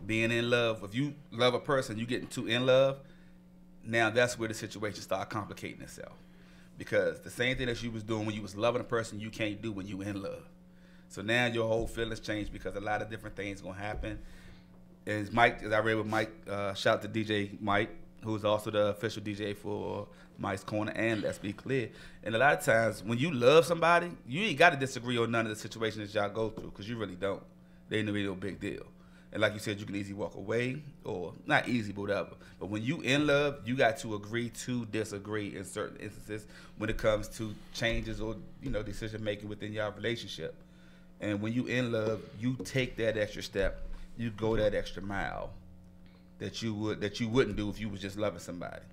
being in love, if you love a person, you getting too in love, now that's where the situation start complicating itself. Because the same thing that you was doing when you was loving a person, you can't do when you in love. So now your whole feelings change because a lot of different things gonna happen. As I read with Mike, shout out to DJ Mike, who's also the official DJ for Mike's Corner and Let's Be Clear. And a lot of times when you love somebody, you ain't got to disagree on none of the situations that y'all go through because you really don't. They ain't no big deal. And like you said, you can easily walk away, or not easy, but whatever. But when you in love, you got to agree to disagree in certain instances when it comes to changes or decision making within your relationship. And when you in love, you take that extra step, you go that extra mile that you wouldn't do if you was just loving somebody.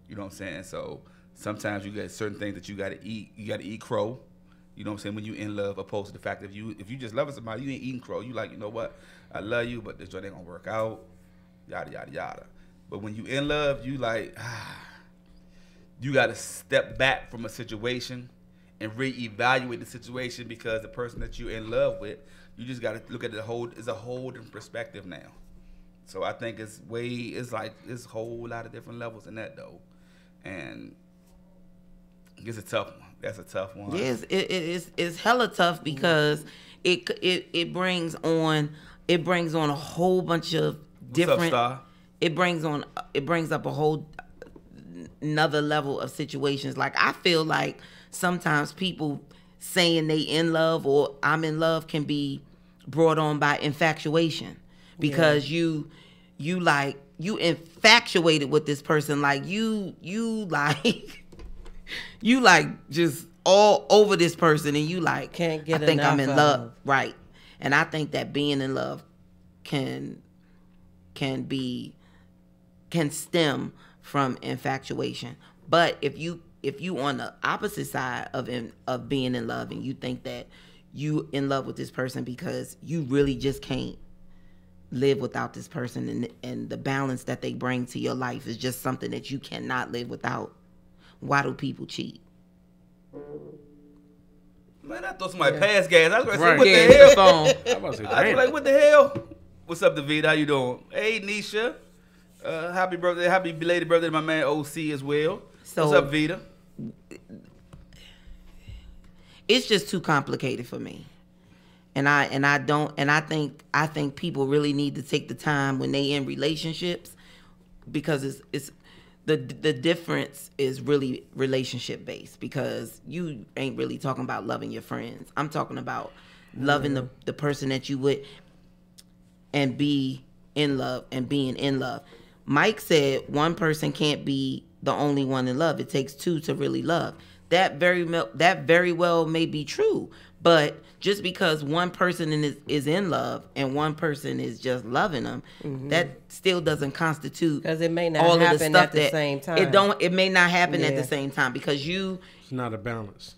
You know what I'm saying? So sometimes you got certain things that you got to eat. You got to eat crow. You know what I'm saying? When you in love, opposed to the fact that if you just loving somebody, you ain't eating crow. You like, you know what? I love you, but this joint ain't gonna work out. Yada yada yada. But when you in love, you like, you gotta step back from a situation and reevaluate the situation because the person that you're in love with, you just gotta look at it's a whole different perspective now. So I think it's a whole lot of different levels in that though, and it's a tough one. That's a tough one. Yes, it's hella tough because it brings on a whole bunch of different. What's up, Star? It brings up a whole another level of situations. Like I feel like sometimes people saying they in love or I'm in love can be brought on by infatuation because you infatuated with this person, like you like just all over this person, and you like can't get I think enough I'm in of love, them. right? And I think that being in love can stem from infatuation. But if you on the opposite side of being in love, and you think that you in love with this person because you really just can't live without this person, and the balance that they bring to your life is just something that you cannot live without. Why do people cheat? Man, I thought somebody passed gas. I was going to say, Right. what Yeah, the hell? the phone. I'm about to say, I was damn. like, what the hell? What's up, David? How you doing? Hey, Nisha. Happy birthday. Happy belated birthday to my man OC as well. So- What's up, Vita? It's just too complicated for me. And I think people really need to take the time when they in relationships, because it's the difference is really relationship based, because you ain't really talking about loving your friends. I'm talking about loving the person that you would and be in love and being in love. Mike said one person can't be the only one in love. It takes two to really love. That very well may be true, But just because one person is in love and one person is just loving them, that still doesn't constitute, because it may not all happen of the at stuff the that same time. It may not happen at Yeah. the same time, because It's not a balance.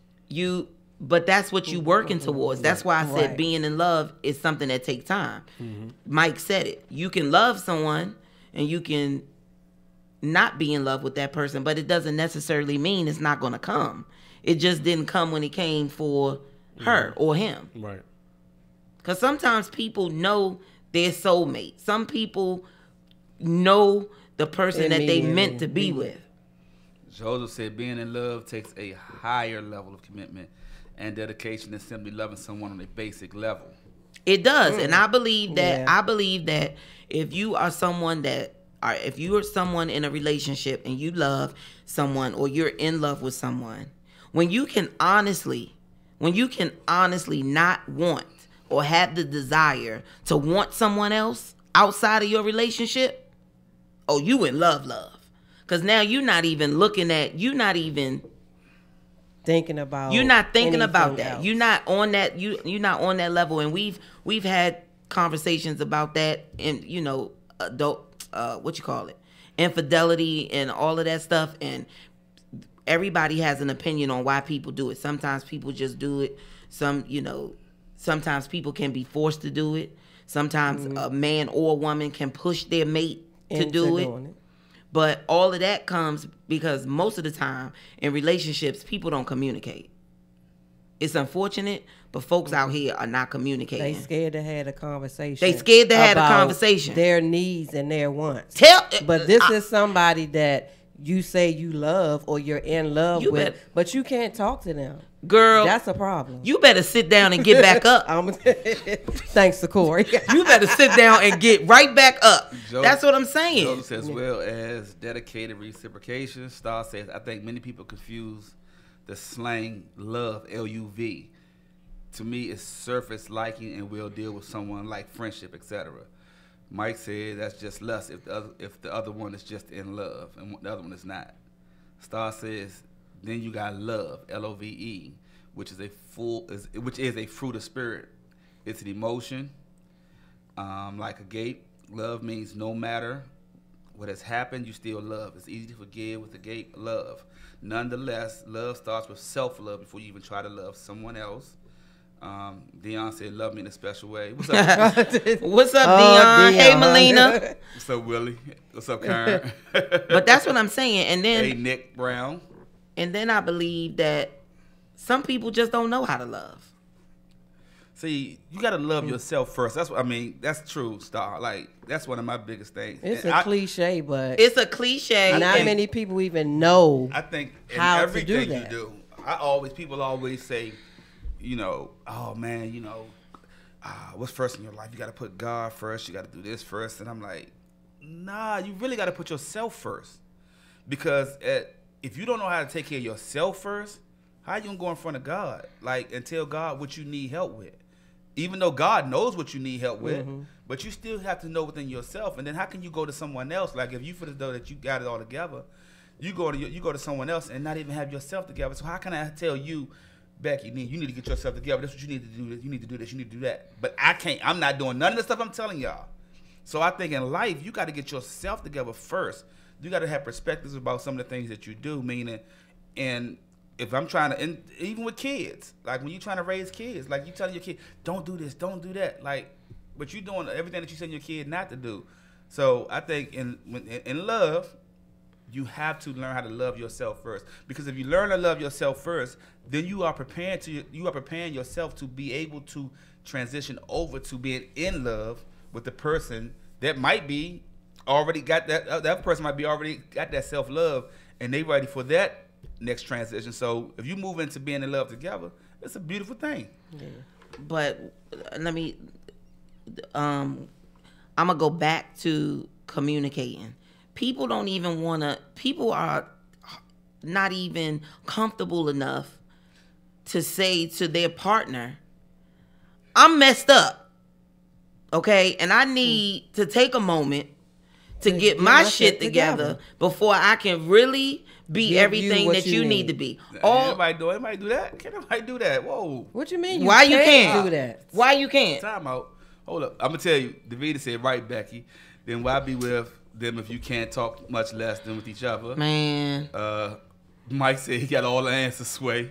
but that's what you working towards. That's why I said Right. being in love is something that takes time. Mike said it. You can love someone and you can not be in love with that person, but it doesn't necessarily mean it's not going to come. It just didn't come when it came for her or him. Right. Because sometimes people know their soulmate. Some people know the person that they meant to be with. Joseph said being in love takes a higher level of commitment and dedication than simply loving someone on a basic level. It does, and I believe that. Yeah. I believe that if you are someone if you are someone in a relationship and you love someone, or you're in love with someone, when you can honestly not want or have the desire to want someone else outside of your relationship, oh, you in love. Because now you're not even thinking about. you're not thinking about anything that. else. You're not on that. You're not on that level. And we've had conversations about that, and adult infidelity and all of that stuff. And everybody has an opinion on why people do it. Sometimes people just do it. Sometimes people can be forced to do it. Sometimes a man or a woman can push their mate to Into do it. doing it. But all of that comes because most of the time in relationships, people don't communicate. It's unfortunate, but folks out here are not communicating. They scared to have a conversation. They scared to have a about conversation. Their needs and their wants. But this is somebody that you say you love or you're in love You with, bet- but you can't talk to them. Girl, That's a problem. you better sit down and get back up. Thanks to Corey. You better sit down and get right back up. Joseph- That's what I'm saying. Joseph says, as well as dedicated reciprocation. Star says, I think many people confuse the slang love, L-U-V. To me, it's surface liking and will deal with someone like friendship, etc. Mike said that's just lust if the other one is just in love and the other one is not. Star says, then you got love, L-O-V-E, which is a fruit of spirit. It's an emotion, like agape. Love means no matter what has happened, you still love. It's easy to forgive with agape love. Nonetheless, love starts with self-love before you even try to love someone else. Dion said, love me in a special way. What's up? What's up, Dion? Hey, Dion. Melina. What's up, Willie? What's up, Karen? But that's what I'm saying. And Hey, then Nick Brown. I believe that some people just don't know how to love. See, you got to love yourself first. That's what I mean. That's true, Star. Like, that's one of my biggest things. It's And a cliche, but It's a cliche. not and- many people even know. I think in How to everything do you that. do, people always say, oh man, what's first in your life? You got to put God first. You got to do this first. And I'm like, nah, you really got to put yourself first. Because if you don't know how to take care of yourself first, how you gonna go in front of God, and tell God what you need help with? Even though God knows what you need help with, but you still have to know within yourself. And then how can you go to someone else? Like if you feel as though that you got it all together, you go to someone else and not even have yourself together. So how can I tell you, Becky, you need to get yourself together. That's what you need to do. You need to do this. You need to do that. But I can't. I'm not doing none of the stuff I'm telling y'all. So I think in life you got to get yourself together first. You got to have perspectives about some of the things that you do. Meaning, and if I'm trying to, and even with kids, like when you're trying to raise kids, like you telling your kid, don't do this, don't do that, but you're doing everything that you send your kid not to do. So I think in love, you have to learn how to love yourself first. Because if you learn to love yourself first, then you are preparing yourself to be able to transition over to being in love with the person that might be already got that person might be already got that self-love, and they ready for that next transition. So if you move into being in love together, it's a beautiful thing. Yeah. But let me, I'm gonna go back to communicating. People are not even comfortable enough to say to their partner, I'm messed up, okay? And I need to take a moment to get my shit together before I can really be Give everything you what that you you need need. to be. Anybody do that? Can anybody do that? Whoa. What you mean? Why you can't do that? Why you can't? Time out. Hold up. I'm gonna tell you. Davida said, right, Becky. Then why be with them if you can't talk much less than with each other? Man, Mike said he got all the answers, Sway.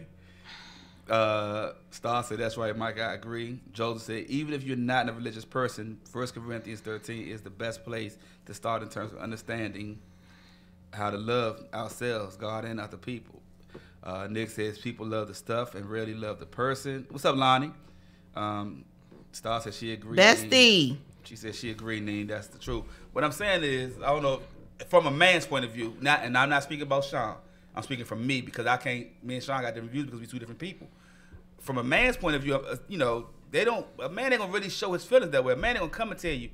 Star said, that's right, Mike, I agree. Joseph said, even if you're not a religious person, 1 Corinthians 13 is the best place to start in terms of understanding how to love ourselves, God and other people. Nick says, people love the stuff and rarely love the person. What's up, Lonnie? Star said she agreed. bestie. She said she agreed, Neen. That's the truth. What I'm saying is, I don't know, from a man's point of view, and I'm not speaking about Sean. I'm speaking from me because me and Sean got different views because we're two different people. From a man's point of view, you know, a man ain't gonna really show his feelings that way. A man ain't gonna come and tell you,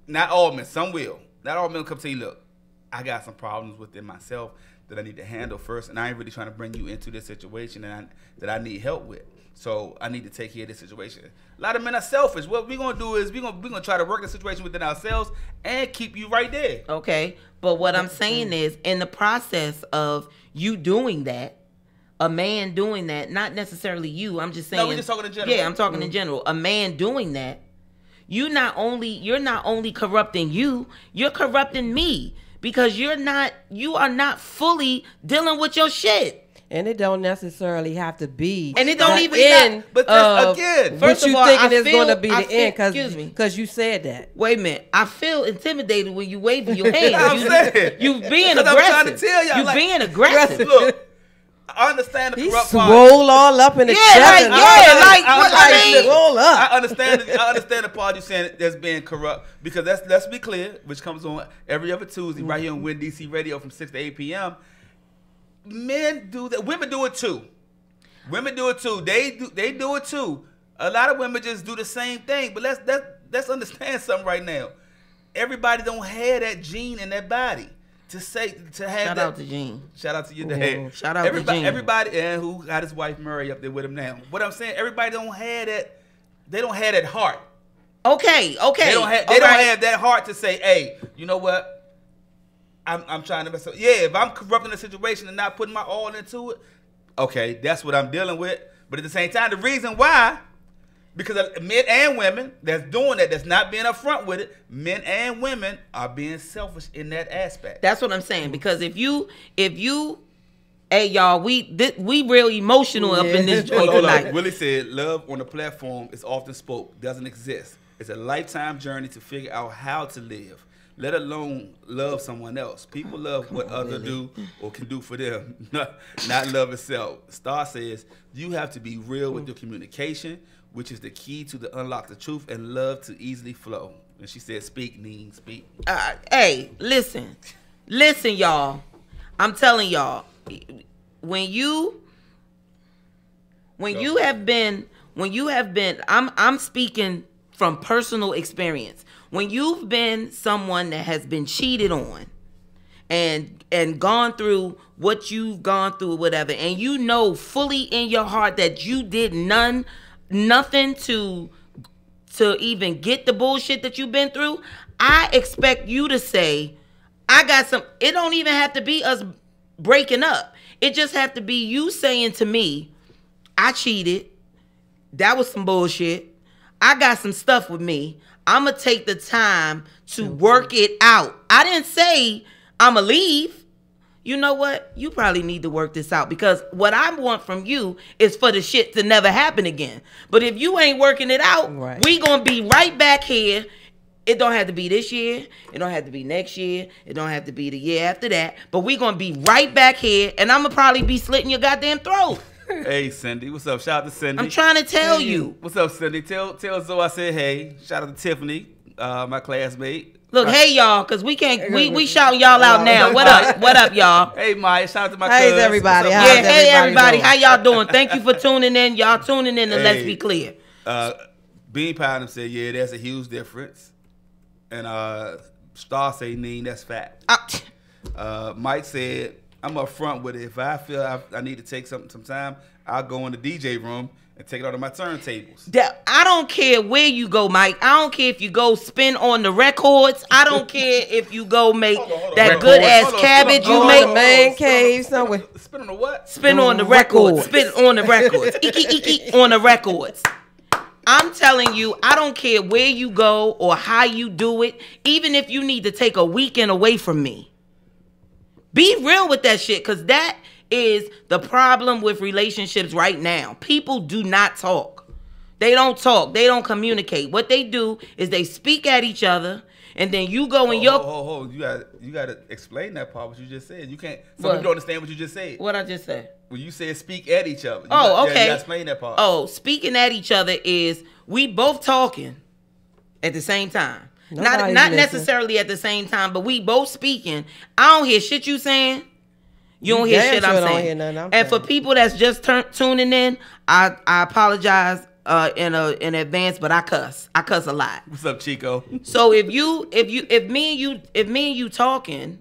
not all men, some will. Not all men will come tell you, look, I got some problems within myself that I need to handle first, and I ain't really trying to bring you into this situation that I need help with. So I need to take care of this situation. A lot of men are selfish. What we're gonna do is we're gonna try to work the situation within ourselves and keep you right there. Okay, but what I'm saying is, in the process of you doing that, a man doing that, not necessarily you, I'm just saying. No, we're just talking in general. Yeah, I'm talking in general. A man doing that, you're not only corrupting you, you're corrupting me because you are not fully dealing with your shit. And it don't necessarily have to be. And it don't the even end. but that's, again, What first of you all, thinking I is feel- going to be I the feel- end excuse me. because you said that. Wait a minute. I feel intimidated when you waving your hand. I'm saying. You being Because aggressive. I'm trying to tell y'all, You like, being aggressive. Look, I understand the He corrupt part. swole all up in the Yeah, chest. like, and yeah, all like, that. what I mean? Swole up. I understand the part you're saying that's being corrupt because let's be clear, which comes on every other Tuesday right here on Win DC Radio from 6 to 8 p.m. Men do that. Women do it too. Women do it too. They do it too. A lot of women just do the same thing. But let's understand something right now. Everybody don't have that gene in their body to have Shout that. out to Gene. Shout out to your dad. Shout out to Gene. Everybody and who got his wife Murray up there with him now. What I'm saying, everybody don't have that. They don't have that heart. Okay. They don't have that heart to say, hey, you know what? I'm trying to mess up. Yeah, if I'm corrupting the situation and not putting my all into it, okay, that's what I'm dealing with. But at the same time, the reason why, because men and women that's doing that, that's not being upfront with it, men and women are being selfish in that aspect. That's what I'm saying. Because if you, hey y'all, we real emotional up in this joint Hold on. tonight. Willie said, love on the platform is often spoke, doesn't exist. It's a lifetime journey to figure out how to live, let alone love someone else. People love what others do or can do for them, not love itself. Star says, you have to be real with your communication, which is the key to unlock the truth and love to easily flow. And she said, speak, Neen, speak. Hey, listen, y'all. I'm telling y'all, when you have been, I'm speaking from personal experience. When you've been someone that has been cheated on and gone through what you've gone through, whatever, and you know fully in your heart that you did nothing to even get the bullshit that you've been through, I expect you to say, I got some. It don't even have to be us breaking up. It just have to be you saying to me, I cheated. That was some bullshit. I got some stuff with me. I'm going to take the time to work it out. I didn't say I'm going to leave. You know what? You probably need to work this out because what I want from you is for the shit to never happen again. But if you ain't working it out, Right. we going to be right back here. It don't have to be this year. It don't have to be next year. It don't have to be the year after that. But we going to be right back here, and I'm going to probably be slitting your goddamn throat. Hey, Cindy. What's up? Shout out to Cindy. I'm trying to tell you. What's up, Cindy? Tell Zoe I said hey. Shout out to Tiffany, my classmate. Look, hey y'all, cause we can't we shouting y'all out now. What up? What up, y'all? Hey, Maya. Shout out to my Hey, cuz. everybody. What's up, How's Yeah, hey everybody, doing? how y'all doing? Thank you for tuning in. Y'all tuning in and let's Hey. be clear. Bean Pie said, yeah, there's a huge difference. And Star say, Neen, that's fact. Mike said, I'm up front with it. If I feel I need to take some time, I'll go in the DJ room and take it out of my turntables. That I don't care where you go, Mike. I don't care if you go spin on the records. I don't care if you go make that good ass cabbage you make. Man cave somewhere. Spin on the what? Spin on the records. Spin on the records. Iki on the records. I'm telling you, I don't care where you go or how you do it. Even if you need to take a weekend away from me. Be real with that shit, because that is the problem with relationships right now. People do not talk. They don't talk. They don't communicate. What they do is they speak at each other, and then you go in your... Hold. You got to explain that part, what you just said. You can't... Some people don't understand what you just said. What I just said? When you said speak at each other. Okay. You got to explain that part. Oh, speaking at each other is we both talking at the same time. Not necessarily at the same time, but we both speaking. I don't hear shit you saying. You don't hear shit I'm saying. And for people that's just tuning in, I apologize in advance, but I cuss a lot. What's up, Chico? So if me and you talking,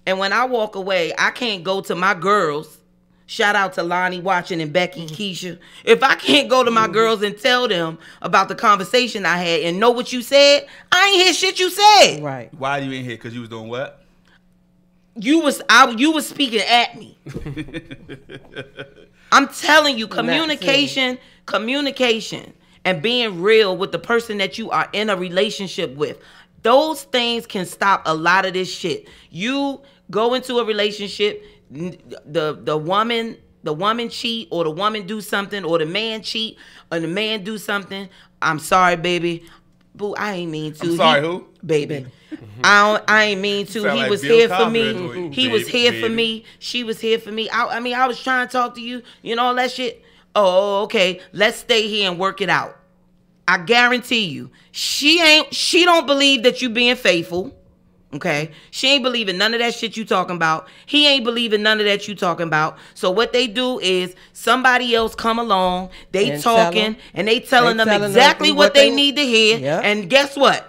and when I walk away, I can't go to my girls. Shout out to Lonnie watching and Becky, Keisha. If I can't go to my girls and tell them about the conversation I had and know what you said, I ain't hear shit you said. Right. Why you ain't here? Because you was doing what? You was speaking at me. I'm telling you, communication, and being real with the person that you are in a relationship with. Those things can stop a lot of this shit. You go into a relationship, the woman cheat, or the woman do something, or the man cheat, or the man do something. I'm sorry, baby. Boo, I ain't mean to. I'm sorry, who? Baby. I ain't mean to. He was here for me. He was here for me. She was here for me. I was trying to talk to you. You know all that shit. Oh, okay. Let's stay here and work it out. I guarantee you, she don't believe that you being faithful. Okay? She ain't believing none of that shit you talking about. He ain't believing none of that you talking about. So what they do is somebody else come along, they and talking, and they telling them exactly what they need to hear. Yep. And guess what?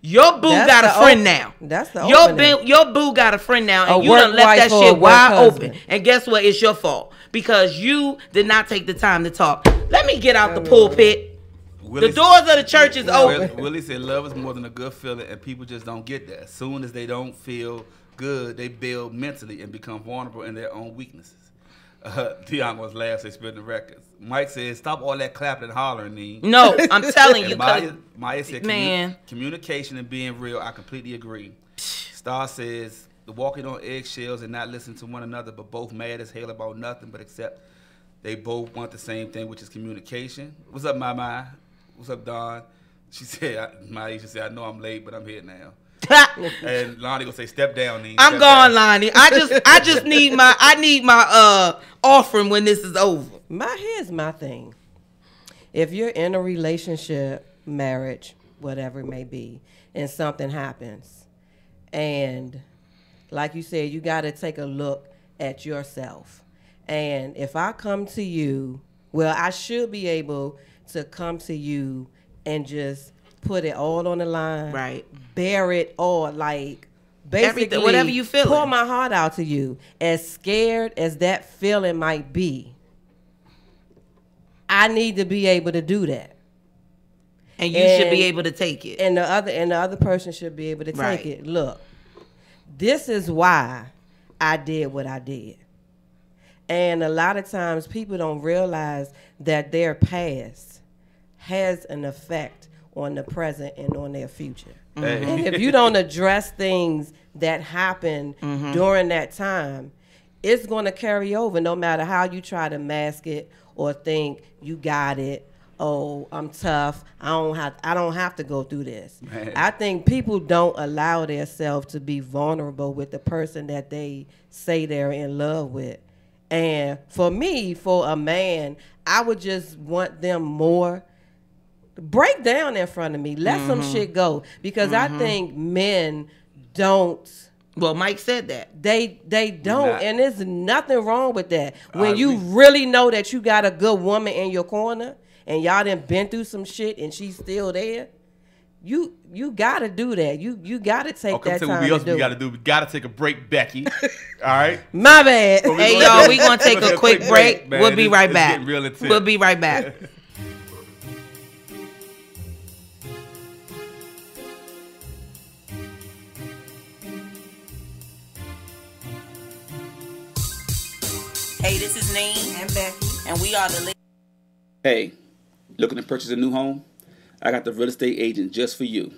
Your boo got a friend now. That's the opening. Your boo got a friend now, and you done left that shit wide open. And guess what? It's your fault. Because you did not take the time to talk. Let me get out the pulpit. The doors of the church is open. Willie said love is more than a good feeling, and people just don't get that. As soon as they don't feel good, they build mentally and become vulnerable in their own weaknesses. Dion was last, they spin the records. Mike says, stop all that clapping and hollering, Nee. No, I'm telling you. Maya said, communication and being real, I completely agree. Star says, the walking on eggshells and not listening to one another, but both mad as hell about nothing, but except they both want the same thing, which is communication. What's up, Mama? What's up, Don? She said, Maya said, I know I'm late, but I'm here now. And Lonnie gonna say, step down, Nee. I'm gone, Lonnie. I just need my offering when this is over. Here's my thing. If you're in a relationship, marriage, whatever it may be, and something happens, and like you said, you got to take a look at yourself. And if I come to you, well, I should be able to come to you and just put it all on the line. Right. Bear it all, like basically everything, whatever you feel. Pour my heart out to you. As scared as that feeling might be, I need to be able to do that. And you should be able to take it. And the other person should be able to take it. Look, this is why I did what I did. And a lot of times people don't realize that their past has an effect on the present and on their future. Mm-hmm. And if you don't address things that happened during that time, it's going to carry over no matter how you try to mask it or think you got it. Oh, I'm tough. I don't have to go through this. Man. I think people don't allow themselves to be vulnerable with the person that they say they're in love with. And for me, for a man, I would just want them more break down in front of me. Let some shit go. Because I think men don't. Well, Mike said that. They don't. And there's nothing wrong with that. When you really know that you got a good woman in your corner and y'all done been through some shit and she's still there, you gotta do that. You gotta take that time what else to do. We gotta do. We gotta take a break, Becky. All right. My bad. Hey, y'all, we gonna take a quick break. Man. We'll be right It's back. getting real intense. We'll be right back. Hey, this is Nene and Becky, and we are the. Hey, looking to purchase a new home? I got the real estate agent just for you.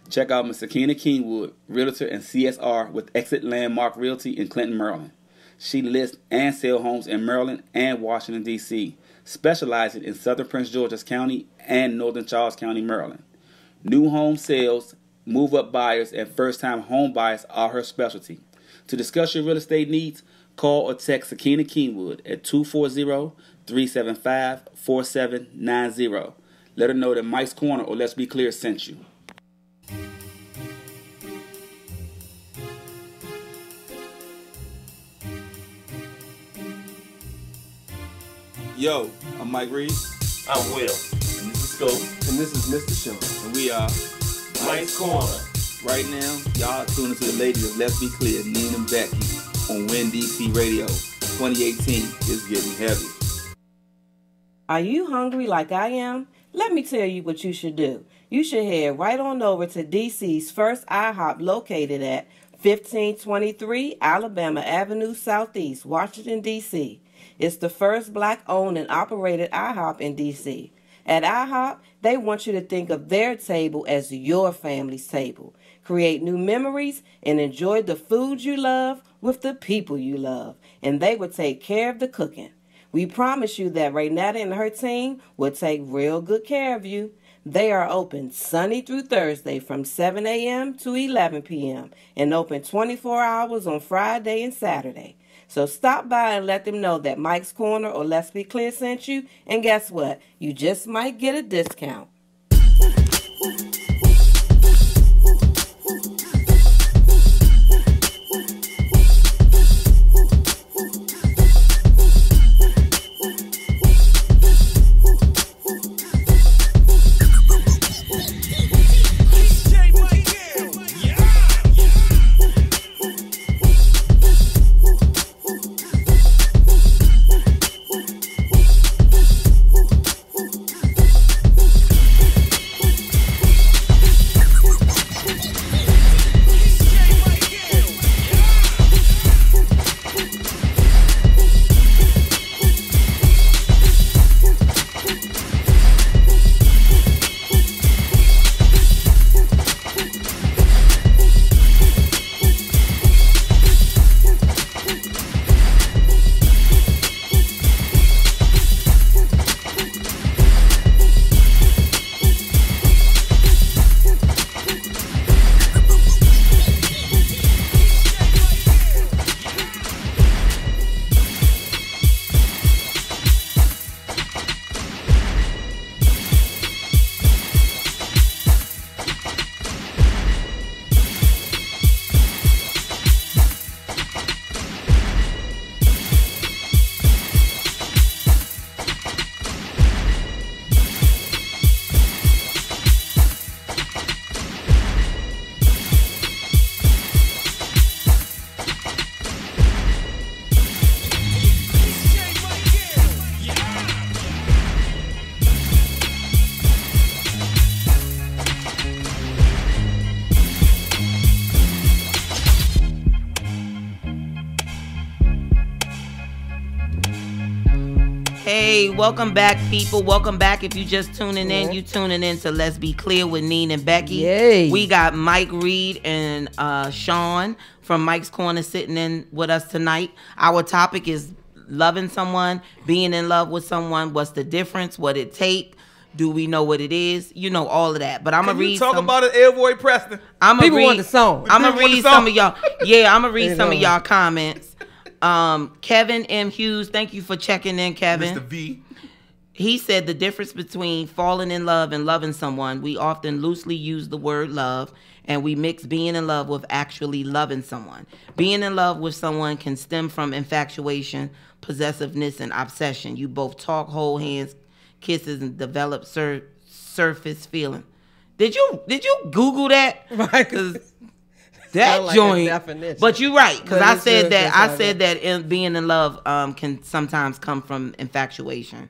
Check out Ms. Sakina Kingwood, Realtor and CSR with Exit Landmark Realty in Clinton, Maryland. She lists and sells homes in Maryland and Washington, D.C., specializing in Southern Prince George's County and Northern Charles County, Maryland. New home sales, move-up buyers, and first-time home buyers are her specialty. To discuss your real estate needs, call or text Sakina Kingwood at 240-375-4790. Let her know that Mike's Corner or Let's Be Clear sent you. Yo, I'm Mike Reed. I'm Will. And this is Scope. And this is Mr. Sean. And we are Mike's Corner. Right now, y'all are tuning to the ladies of Let's Be Clear, Nene and Becky, on Win DC Radio. 2018 is getting heavy. Are you hungry like I am? Let me tell you what you should do. You should head right on over to DC's first IHOP located at 1523 Alabama Avenue Southeast, Washington, D.C. It's the first black-owned and operated IHOP in D.C. At IHOP, they want you to think of their table as your family's table. Create new memories and enjoy the food you love with the people you love. And they will take care of the cooking. We promise you that Renata and her team will take real good care of you. They are open Sunday through Thursday from 7 a.m. to 11 p.m. and open 24 hours on Friday and Saturday. So stop by and let them know that Mike's Corner or Let's Be Clear sent you. And guess what? You just might get a discount. Hey, welcome back, people. Welcome back. If you just tuning in, you tuning in to Let's Be Clear with Nene and Becky. Yay. We got Mike Reed and Sean from Mike's Corner sitting in with us tonight. Our topic is loving someone, being in love with someone. What's the difference? What it take? Do we know what it is? You know, all of that. But I'm going to read talk about it, Elroy Preston. People want the song. I'm going to read some of y'all. Yeah, I'm going to read some of go. y'all comments. Kevin M. Hughes, thank you for checking in, Kevin. Mr. V. He said the difference between falling in love and loving someone, we often loosely use the word love, and we mix being in love with actually loving someone. Being in love with someone can stem from infatuation, possessiveness, and obsession. You both talk, hold hands, kisses, and develop surface feeling. Did you Google that? Right. 'Cause that Sound like a joint. definition. But you're right, because But I it's said good, that. that's I all said good. that being in love can sometimes come from infatuation.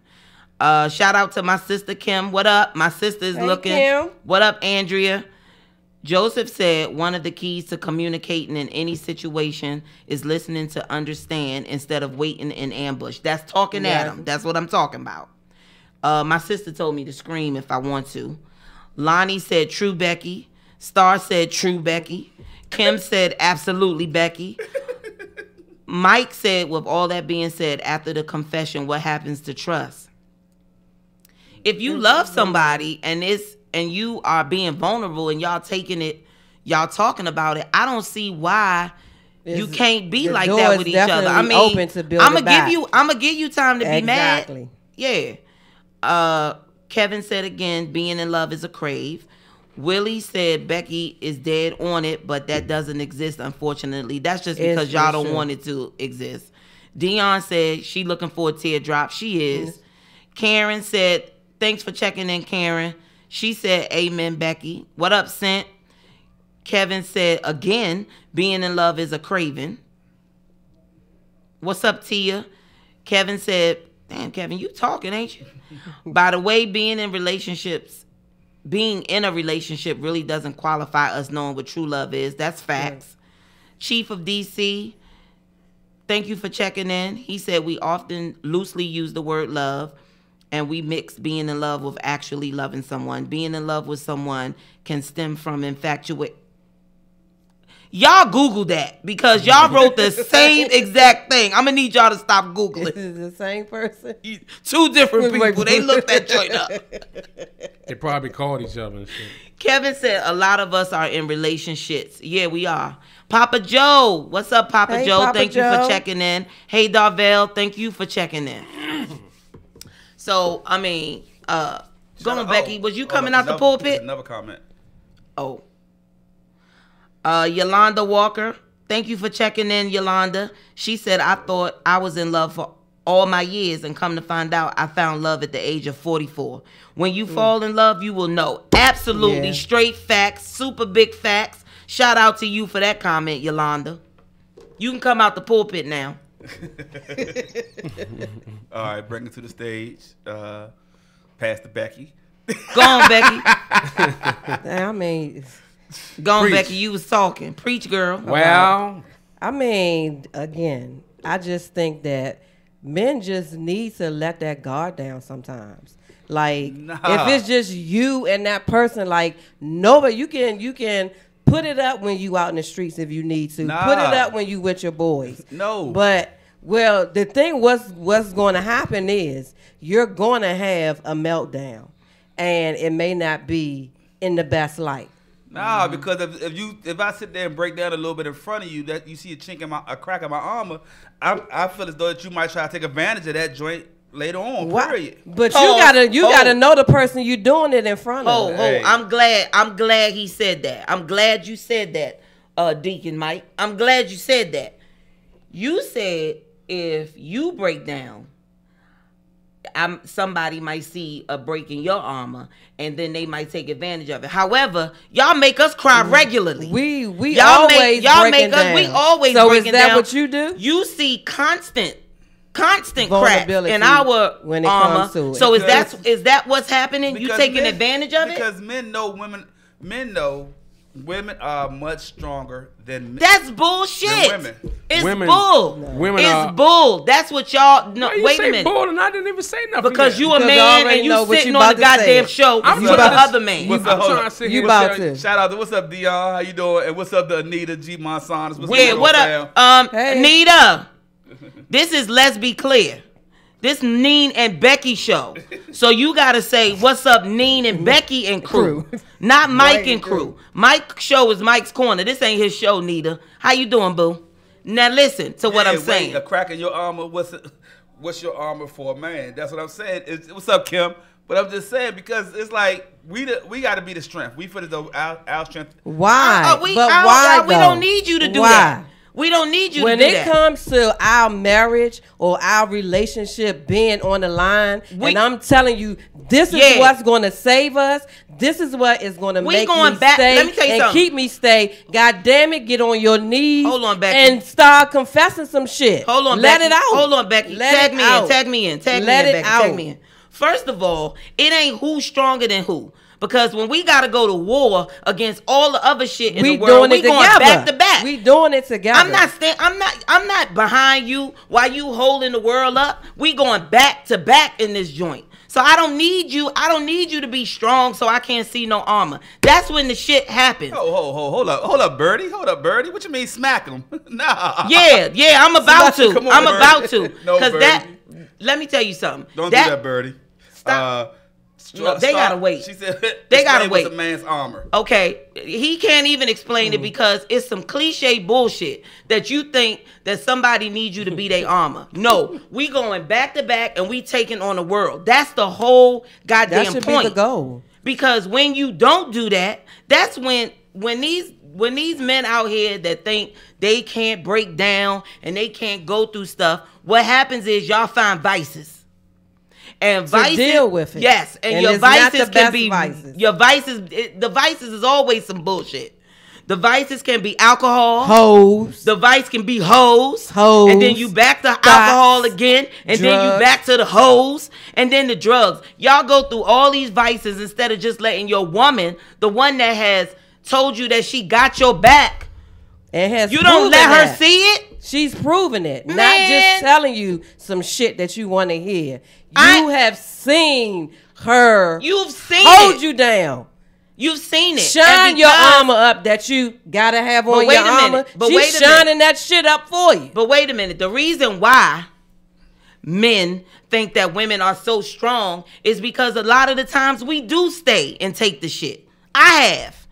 Shout out to my sister Kim. What up? My sister is Hey, looking. Kim. What up, Andrea? Joseph said one of the keys to communicating in any situation is listening to understand instead of waiting in ambush. That's talking at Yeah. him. That's what I'm talking about. My sister told me to scream if I want to. Lonnie said true Becky. Star said true Becky. Kim said absolutely Becky. Mike said, with all that being said, after the confession, what happens to trust? If you love somebody and you are being vulnerable and y'all taking it, y'all talking about it, I don't see why you It's- can't be the like door that is with each other. I definitely mean, open to build I'm it back. gonna give you time to be Exactly. mad. Yeah. Kevin said again, being in love is a crave. Willie said Becky is dead on it, but that doesn't exist, unfortunately. That's just It's because y'all for don't sure. want it to exist. Dion said she looking for a teardrop. She is. Karen said, thanks for checking in, Karen. She said, amen, Becky. What up, Sent? Kevin said, again, being in love is a craving. What's up, Tia? Kevin said, damn, Kevin, you talking, ain't you? By the way, being in a relationship really doesn't qualify us knowing what true love is. That's facts. Chief of DC, thank you for checking in. He said we often loosely use the word love, and we mix being in love with actually loving someone. Being in love with someone can stem from infatuation. Y'all Google that because y'all wrote the same exact thing. I'm gonna need y'all to stop Googling. Is it the same person? Two different people. They looked that joint up. They probably called each other and shit. Kevin said a lot of us are in relationships. Yeah, we are. Papa Joe. What's up, Papa Hey, Joe? Papa Thank you Joe. for checking in. Hey, Darvell. Thank you for checking in. So, I mean, going Becky, was you coming out the pulpit? Another comment. Oh. Yolanda Walker. Thank you for checking in, Yolanda. She said, I thought I was in love for all my years, and come to find out I found love at the age of 44. When you fall in love, you will know. Absolutely. Yeah. Straight facts, super big facts. Shout out to you for that comment, Yolanda. You can come out the pulpit now. All right, bring it to the stage. Pastor Becky. Go on, Becky. I mean, Go on, Preach. Becky. You was talking. Preach, girl. Well, again, I just think that men just need to let that guard down sometimes. Like, Nah. if it's just you and that person, like, nobody, you can put it up when you out in the streets if you need to. Nah. Put it up when you with your boys. No. But, well, the thing what's going to happen is you're going to have a meltdown. And it may not be in the best light. Nah, because if I sit there and break down a little bit in front of you, that you see a crack in my armor, I feel as though that you might try to take advantage of that joint later on. Why- Period. But Pause. you gotta know the person you're doing it in front of. Oh, Hey. I'm glad he said that. I'm glad you said that, Deacon Mike. I'm glad you said that. You said if you break down, somebody might see a break in your armor, and then they might take advantage of it. However, y'all make us cry regularly. We y'all always y'all breaking make us. We down. always So breaking is that down. what you do? You see constant cracks Vulnerability in our when it armor. comes to it. So Because- is that what's happening? You Because taking men- advantage of it? Because men know women are much stronger than men. That's bullshit. Than women. It's Women- bull. women it's are- bull. That's what y'all. No, why you wait say a minute. bull and I didn't even say nothing Because yet? you a Because I man already and know you what sitting you on about the to say. goddamn show I'm with the about to- other man. What's I'm up? Hold trying on. to sit You here. about to. Shout out to what's up, Dion? How you doing? And what's up to Anita G. Monsonis? What's Yeah, going what on, up? fam? Hey. Nita. This is Let's Be Clear. This Neen and Becky show. So you gotta say, what's up, Neen and Becky and crew. Not Mike and crew. Mike's show is Mike's corner. This ain't his show, Nita. How you doing, boo? Now listen to what I'm Wait, saying. a crack in your armor. What's your armor for a man? That's what I'm saying. What's up, Kim? But I'm just saying because it's like we got to be the strength. We feel as though our strength. Why? We But why? we though? don't need you to do Why? that. We don't need you when to do it that. comes to our marriage or our relationship being on the line, and I'm telling you, this is what's going to save us. This is what is going to make me stay Let me tell you and something. keep me stay. God damn it, get on your knees. Hold on, Becky. And start confessing some shit. Hold on, Let Becky. it out. Hold on, Becky. Tag me in. Tag me in. Tag me in, Becky. Tag me in. First of all, it ain't who's stronger than who. Because when we gotta go to war against all the other shit in the world, we going back to back. We doing it together. I'm not behind you while you holding the world up. We going back to back in this joint. So I don't need you. I don't need you to be strong so I can't see no armor. That's when the shit happens. Hold up, Birdie. Hold up, Birdie. What you mean smack him? Nah. Yeah, I'm about to. Come on, I'm Birdie. about to. No, Because Birdie. let me tell you something. Don't do that, Birdie. Stop. No, they gotta wait. She said they gotta wait. What's a man's armor? Okay, he can't even explain it because it's some cliche bullshit that you think that somebody needs you to be their armor. No, we going back to back and we taking on the world. That's the whole goddamn that should point. be the goal. Because when you don't do that, that's when these men out here that think they can't break down and they can't go through stuff, what happens is y'all find vices. And vices, deal with it. Yes, and your it's not vices the can best be vices. your vices. The vices is always some bullshit. The vices can be alcohol, hoes. The vice can be hoes, and then you back to alcohol again, and then you back to the hoes, and then the drugs. Y'all go through all these vices instead of just letting your woman, the one that has told you that she got your back, and has you don't let her see it. She's proving it, Man. not just telling you some shit that you want to hear. You have seen her. You've seen hold it. you down. You've seen it. Shine your armor up that you gotta have on your armor. She's shining that shit up for you. But wait a minute. The reason why men think that women are so strong is because a lot of the times we do stay and take the shit. I have.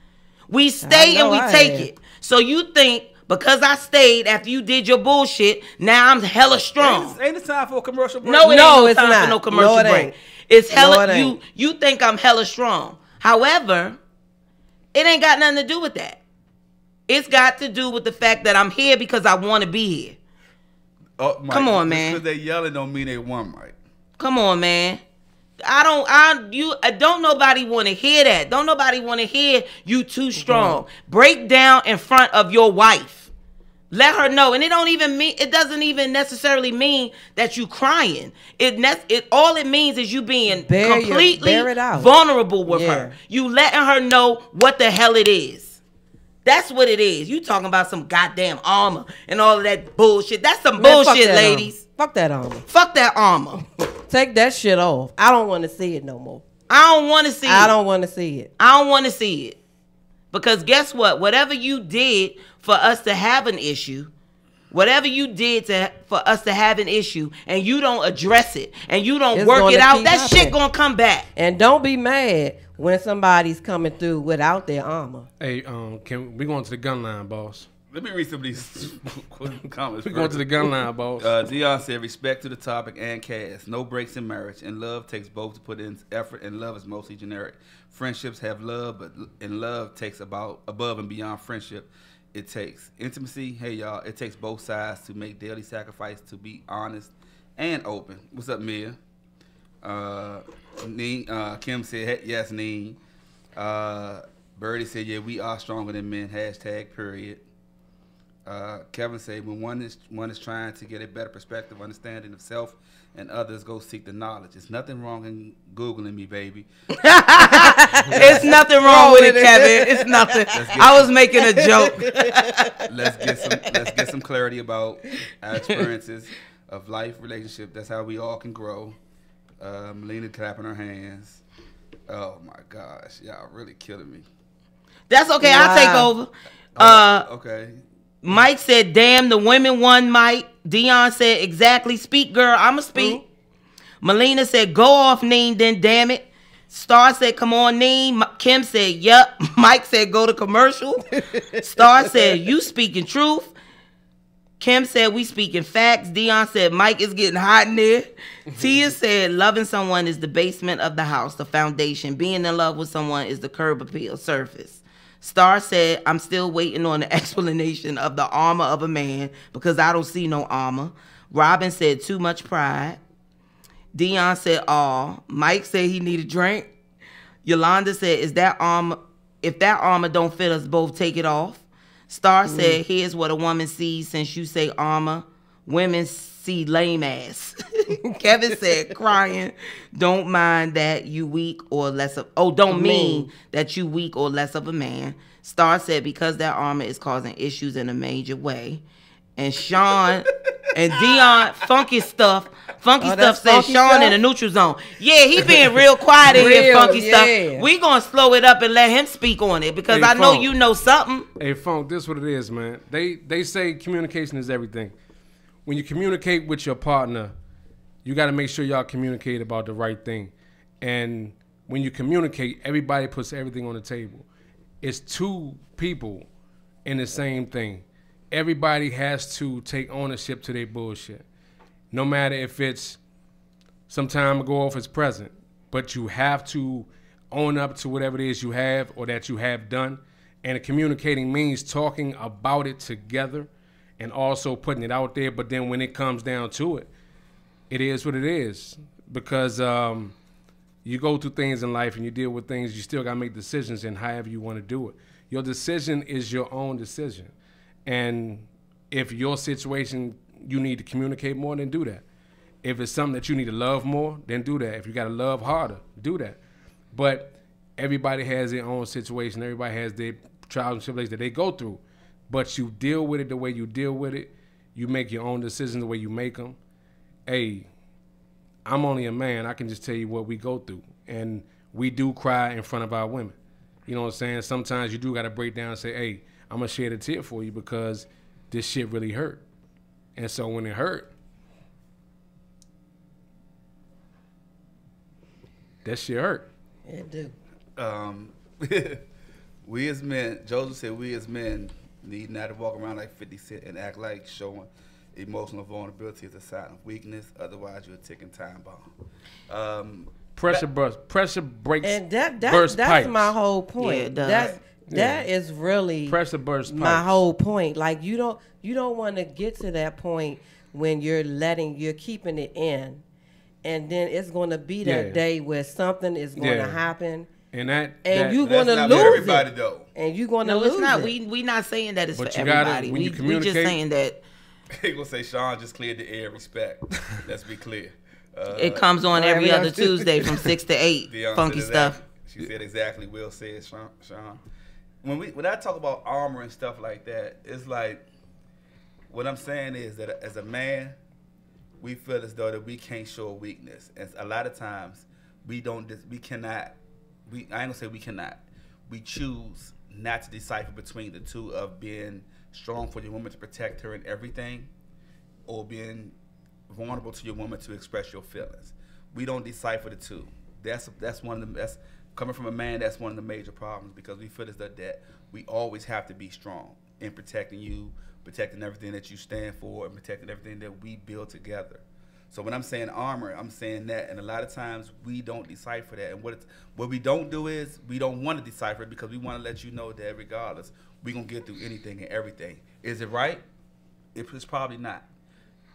We stay and we take it. So you think because I stayed after you did your bullshit, now I'm hella strong. Ain't it time for a commercial break? No, it's not. time for no commercial break. It's hella you think I'm hella strong. However, it ain't got nothing to do with that. It's got to do with the fact that I'm here because I want to be here. Oh, Mike, come on, man. Because they yelling don't mean they won, Mike. Come on, man. Don't nobody want to hear that. Don't nobody want to hear you too strong. Break down in front of your wife. Let her know. And it doesn't even necessarily mean that you crying. All it means is you being completely vulnerable with her. You letting her know what the hell it is. That's what it is. You talking about some goddamn armor and all of that bullshit. That's some bullshit, ladies. Fuck that armor. Fuck that armor. Take that shit off. I don't want to see it no more. I don't want to see it. I don't want to see it. I don't want to see it. Because guess what? Whatever you did for us to have an issue, whatever you did for us to have an issue, and you don't address it, and you don't work it out, that shit gonna come back. And don't be mad when somebody's coming through without their armor. Hey, we going to the gun line, boss? Let me read some of these comments. We're going to the gun line, boss. Dion said, respect to the topic and cast. No breaks in marriage, and love takes both to put in effort, and love is mostly generic. Friendships have love, but love takes above and beyond friendship. It takes intimacy. Hey, y'all, it takes both sides to make daily sacrifice, to be honest and open. What's up, Mia? Kim said, yes, Neen. Birdie said, yeah, we are stronger than men. # period. Kevin said, when one is trying to get a better perspective, understanding of self and others, go seek the knowledge. There's nothing wrong in Googling me, baby. It's nothing wrong with it, Kevin. It's nothing. I was making a joke. Let's get some clarity about our experiences of life, relationship. That's how we all can grow. Melina clapping her hands. Oh my gosh, y'all really killing me. That's okay. Wow. I'll take over. Okay. Mike said, damn, the women won, Mike. Dion said, exactly. Speak, girl. I'ma speak. Melina said, go off, Neen, then damn it. Star said, come on, Neen. Kim said, yup. Mike said, go to commercial. Star said, you speaking truth. Kim said, we speaking facts. Dion said, Mike is getting hot in there. Tia said, loving someone is the basement of the house, the foundation. Being in love with someone is the curb appeal surface. Star said, I'm still waiting on the explanation of the armor of a man because I don't see no armor. Robin said, too much pride. Dion said, aw. Mike said he need a drink. Yolanda said, if that armor don't fit us both, take it off. Star said, here's what a woman sees since you say armor. Women see lame ass. Kevin said, crying, don't mind that you weak or less of, don't mean that you weak or less of a man. Star said, because that armor is causing issues in a major way. And Sean and Dion, funky stuff said Sean in the neutral zone. Yeah, he being real quiet in here, funky stuff. We gonna slow it up and let him speak on it because I know you know something. Hey, Funk, this is what it is, man. They say communication is everything. When you communicate with your partner, you got to make sure y'all communicate about the right thing. And when you communicate, everybody puts everything on the table. It's two people in the same thing. Everybody has to take ownership to their bullshit. No matter if it's some time ago or if it's present. But you have to own up to whatever it is you have or that you have done. And communicating means talking about it together and also putting it out there. But then when it comes down to it, it is what it is. Because you go through things in life and you deal with things, you still got to make decisions in however you want to do it. Your decision is your own decision. And if your situation, you need to communicate more, then do that. If it's something that you need to love more, then do that. If you got to love harder, do that. But everybody has their own situation. Everybody has their trials and tribulations that they go through. But you deal with it the way you deal with it. You make your own decisions the way you make them. Hey, I'm only a man. I can just tell you what we go through. And we do cry in front of our women. You know what I'm saying? Sometimes you do got to break down and say, hey, I'm going to shed a tear for you because this shit really hurt. And so when it hurt, that shit hurt. It do. We as men, Joseph said we as men need not to walk around like 50 Cent and act like showing emotional vulnerability is a sign of weakness. Otherwise, you're a ticking time bomb. Pressure breaks, and that's pipes. my whole point. Yeah, that is really pressure burst my pipes. whole point. Like you don't want to get to that point when you're keeping it in, and then it's going to be that day where something is going to happen. And you're going to lose everybody it. Though. And you're going to lose it's not. it. We not saying that it's but for you gotta, everybody. when you We just saying that they gonna say Sean just cleared the air. Respect. Let's be clear. it comes on every other Tuesday from 6 to 8. Deion Funky said stuff. She said exactly. Will said Sean. When I talk about armor and stuff like that, it's like what I'm saying is that as a man, we feel as though that we can't show a weakness, and a lot of times we cannot. I ain't gonna say we cannot. We choose not to decipher between the two of being strong for your woman to protect her in everything, or being vulnerable to your woman to express your feelings. We don't decipher the two. That's one of them. That's coming from a man. That's one of the major problems because we feel as though that we always have to be strong in protecting you, protecting everything that you stand for, and protecting everything that we build together. So when I'm saying armor, I'm saying that, and a lot of times we don't decipher that. And what we don't do is we don't want to decipher it because we want to let you know that regardless, we're going to get through anything and everything. Is it right? It's probably not.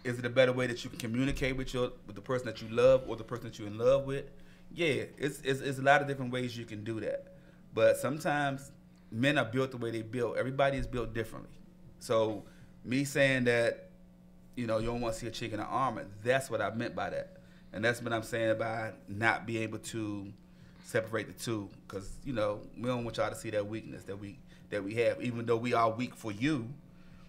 Is it a better way that you can communicate with the person that you love or the person that you're in love with? Yeah, it's a lot of different ways you can do that. But sometimes men are built the way they built. Everybody is built differently. So me saying that, you don't want to see a chick in an armor, that's what I meant by that. And that's what I'm saying by not being able to separate the two. Because, we don't want y'all to see that weakness that we have. Even though we are weak for you,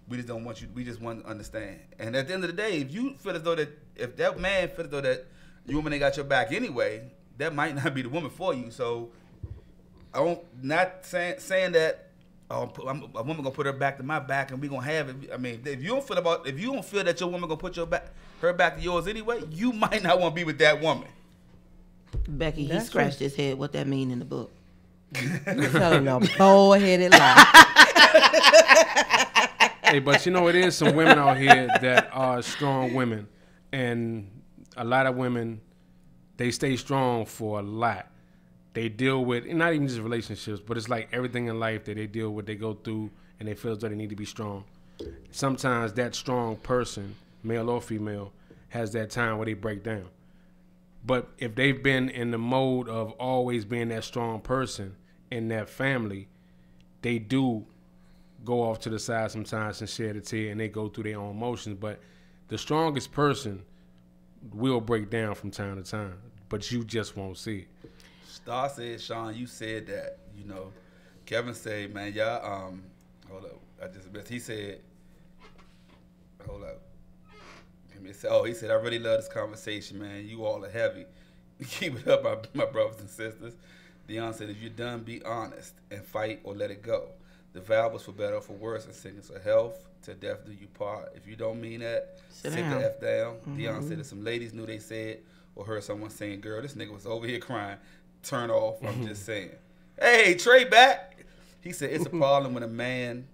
we just don't want you, we just want to understand. And at the end of the day, if you feel as though that, if that man feels as though that your woman ain't got your back anyway, that might not be the woman for you. So I'm not saying that a woman gonna put her back to my back and we gonna have it. I mean, if you don't feel that your woman gonna put her back to yours anyway, you might not want to be with that woman. Becky, he scratched his head. What that mean in the book? You're telling a bull-headed lie. Hey, but it is some women out here that are strong women, and a lot of women, they stay strong for a lot. they deal with, and not even just relationships, but it's like everything in life that they deal with, they go through, and they feel as though they need to be strong. Sometimes that strong person, male or female, has that time where they break down. But if they've been in the mode of always being that strong person in that family, they do go off to the side sometimes and shed a tear, and they go through their own emotions. But the strongest person will break down from time to time, but you just won't see it. Star said, Sean, you said that, Kevin said, man, y'all, hold up, I just missed. He said, hold up. He said, I really love this conversation, man. You all are heavy. Keep it up, my brothers and sisters. Deion said, if you're done, be honest and fight or let it go. The vow was for better or for worse, and sickness or health, to death do you part. If you don't mean that, sit the F down. Deion said that some ladies knew they said or heard someone saying, girl, this nigga was over here crying. Turn off, I'm just saying. Hey, Trey back. He said, it's a problem when a man,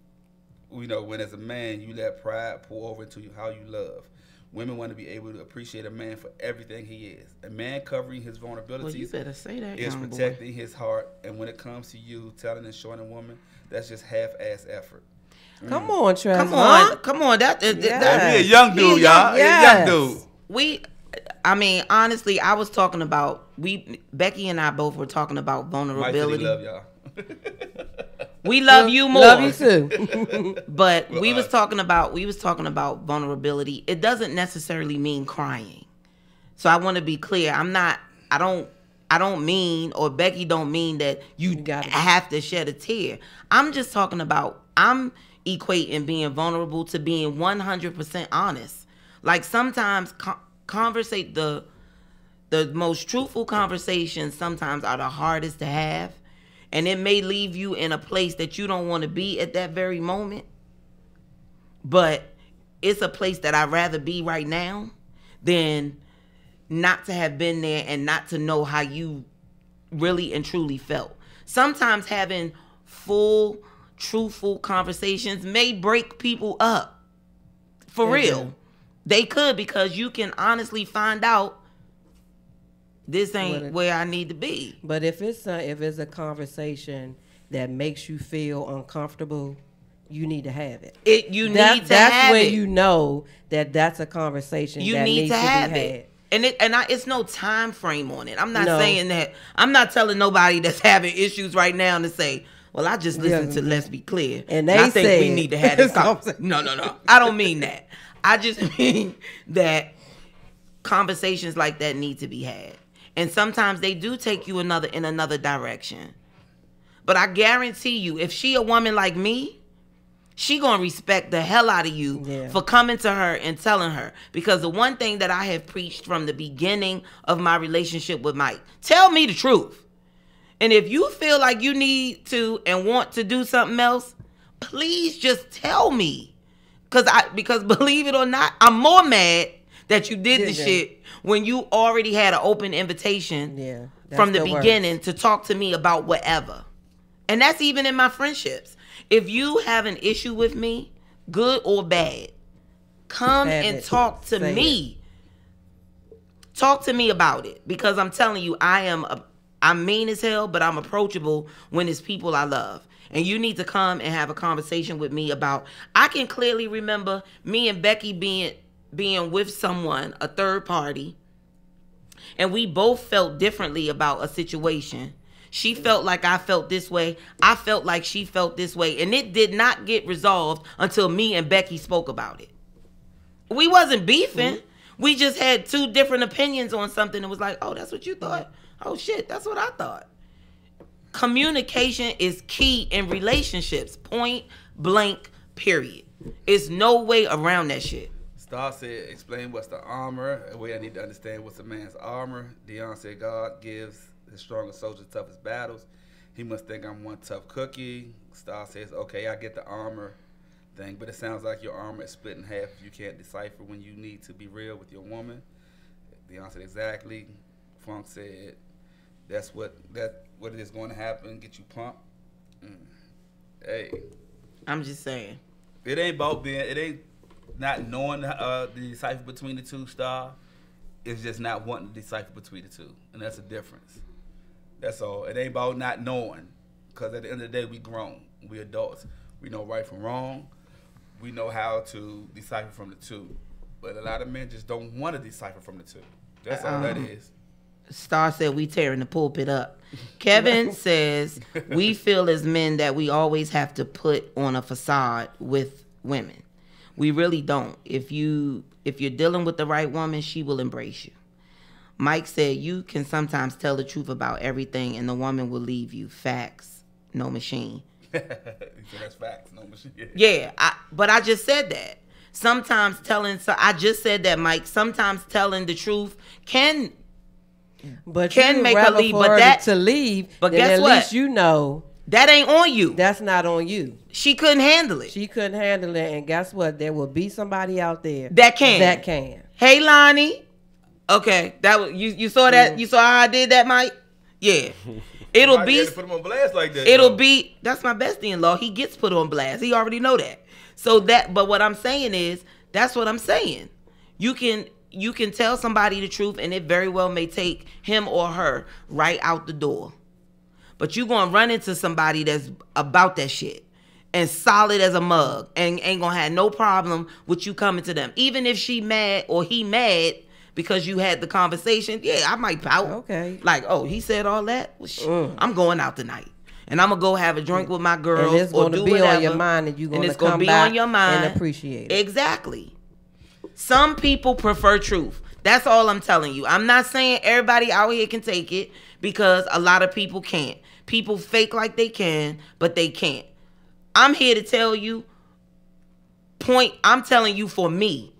when as a man, you let pride pour over into you how you love. Women want to be able to appreciate a man for everything he is. A man covering his vulnerabilities, well, you better say that, is protecting his heart. And when it comes to you telling and showing a woman, that's just half-ass effort. Come on, Trey. Come on. That He a young dude, y'all. Yes. He a young dude. Honestly, I was talking about, Becky and I both were talking about vulnerability. Love y'all. We love you more. Love you too. But we was talking about vulnerability. It doesn't necessarily mean crying. So I want to be clear. I don't mean, or Becky don't mean that you have to shed a tear. I'm just talking about, I'm equating being vulnerable to being 100% honest. Like sometimes conversate the most truthful conversations sometimes are the hardest to have. And it may leave you in a place that you don't want to be at that very moment. But it's a place that I'd rather be right now than not to have been there and not to know how you really and truly felt. Sometimes having full, truthful conversations may break people up. For real. They could, because you can honestly find out this ain't where I need to be. But if it's a conversation that makes you feel uncomfortable, you need to have it. That's when you know that that's a conversation that needs to be had. And it's no time frame on it. I'm not saying that. I'm not telling nobody that's having issues right now to say, well, I just listened to Let's Be Clear. And I think we need to have this conversation. No. I don't mean that. I just mean that conversations like that need to be had. And sometimes they do take you in another direction. But I guarantee you, if she a woman like me, she gonna respect the hell out of you for coming to her and telling her. Because the one thing that I have preached from the beginning of my relationship with Mike, tell me the truth. And if you feel like you need to and want to do something else, please just tell me. Because believe it or not, I'm more mad that you did the shit when you already had an open invitation from the beginning to talk to me about whatever. And that's even in my friendships. If you have an issue with me, good or bad, come and talk to me. Talk to me about it. Because I'm telling you, I'm mean as hell, but I'm approachable when it's people I love. And you need to come and have a conversation with me about, I can clearly remember me and Becky being with someone, a third party, and we both felt differently about a situation. She felt like I felt this way. I felt like she felt this way. And it did not get resolved until me and Becky spoke about it. We wasn't beefing. We just had two different opinions on something. It was like, oh, that's what you thought? Oh, shit, that's what I thought. Communication is key in relationships. Point blank, period. It's no way around that shit. Star said, explain what's the armor. A way I need to understand what's a man's armor. Deion said, God gives his strongest soldiers toughest battles. He must think I'm one tough cookie. Star says, okay, I get the armor thing, but it sounds like your armor is split in half if you can't decipher when you need to be real with your woman. Deion said, exactly. Funk said, that's what it is going to happen. Get you pumped. Hey, I'm just saying. It ain't not knowing the decipher between the two, Star. It's just not wanting to decipher between the two, and that's a difference. That's all. It ain't about not knowing, because at the end of the day, we grown, we adults. We know right from wrong. We know how to decipher from the two. But a lot of men just don't want to decipher from the two. That's all that is. Star said we tearing the pulpit up. Kevin says we feel as men that we always have to put on a facade with women. We really don't. If you're dealing with the right woman, she will embrace you. Mike said you can sometimes tell the truth about everything and the woman will leave you. Facts, no machine. So that's facts, no machine. Yeah, but I just said that. Sometimes I just said that, Mike. Sometimes telling the truth can make her leave, but to leave. But then guess at what? least you know that ain't on you. That's not on you. She couldn't handle it. She couldn't handle it, and guess what? There will be somebody out there that can. Hey, Lonnie. Okay, that was you saw that. You saw how I did that, Mike. Yeah. It'll be put him on blast like that. It'll be that's my bestie-in-law. He gets put on blast. He already know that. So but what I'm saying is that's what I'm saying. You can tell somebody the truth, and it very well may take him or her right out the door. But you gonna run into somebody that's about that shit and solid as a mug and ain't gonna have no problem with you coming to them. Even if she mad or he mad because you had the conversation, yeah, I might pout. Okay. Like, oh, he said all that? Well, I'm going out tonight. And I'm going to go have a drink with my girls. And it's going to be whatever, on your mind, and you're going to come be back on your mind and appreciate it. Exactly. Some people prefer truth. That's all I'm telling you. I'm not saying everybody out here can take it, because a lot of people can't. People fake like they can, but they can't. I'm here to tell you, I'm telling you for me,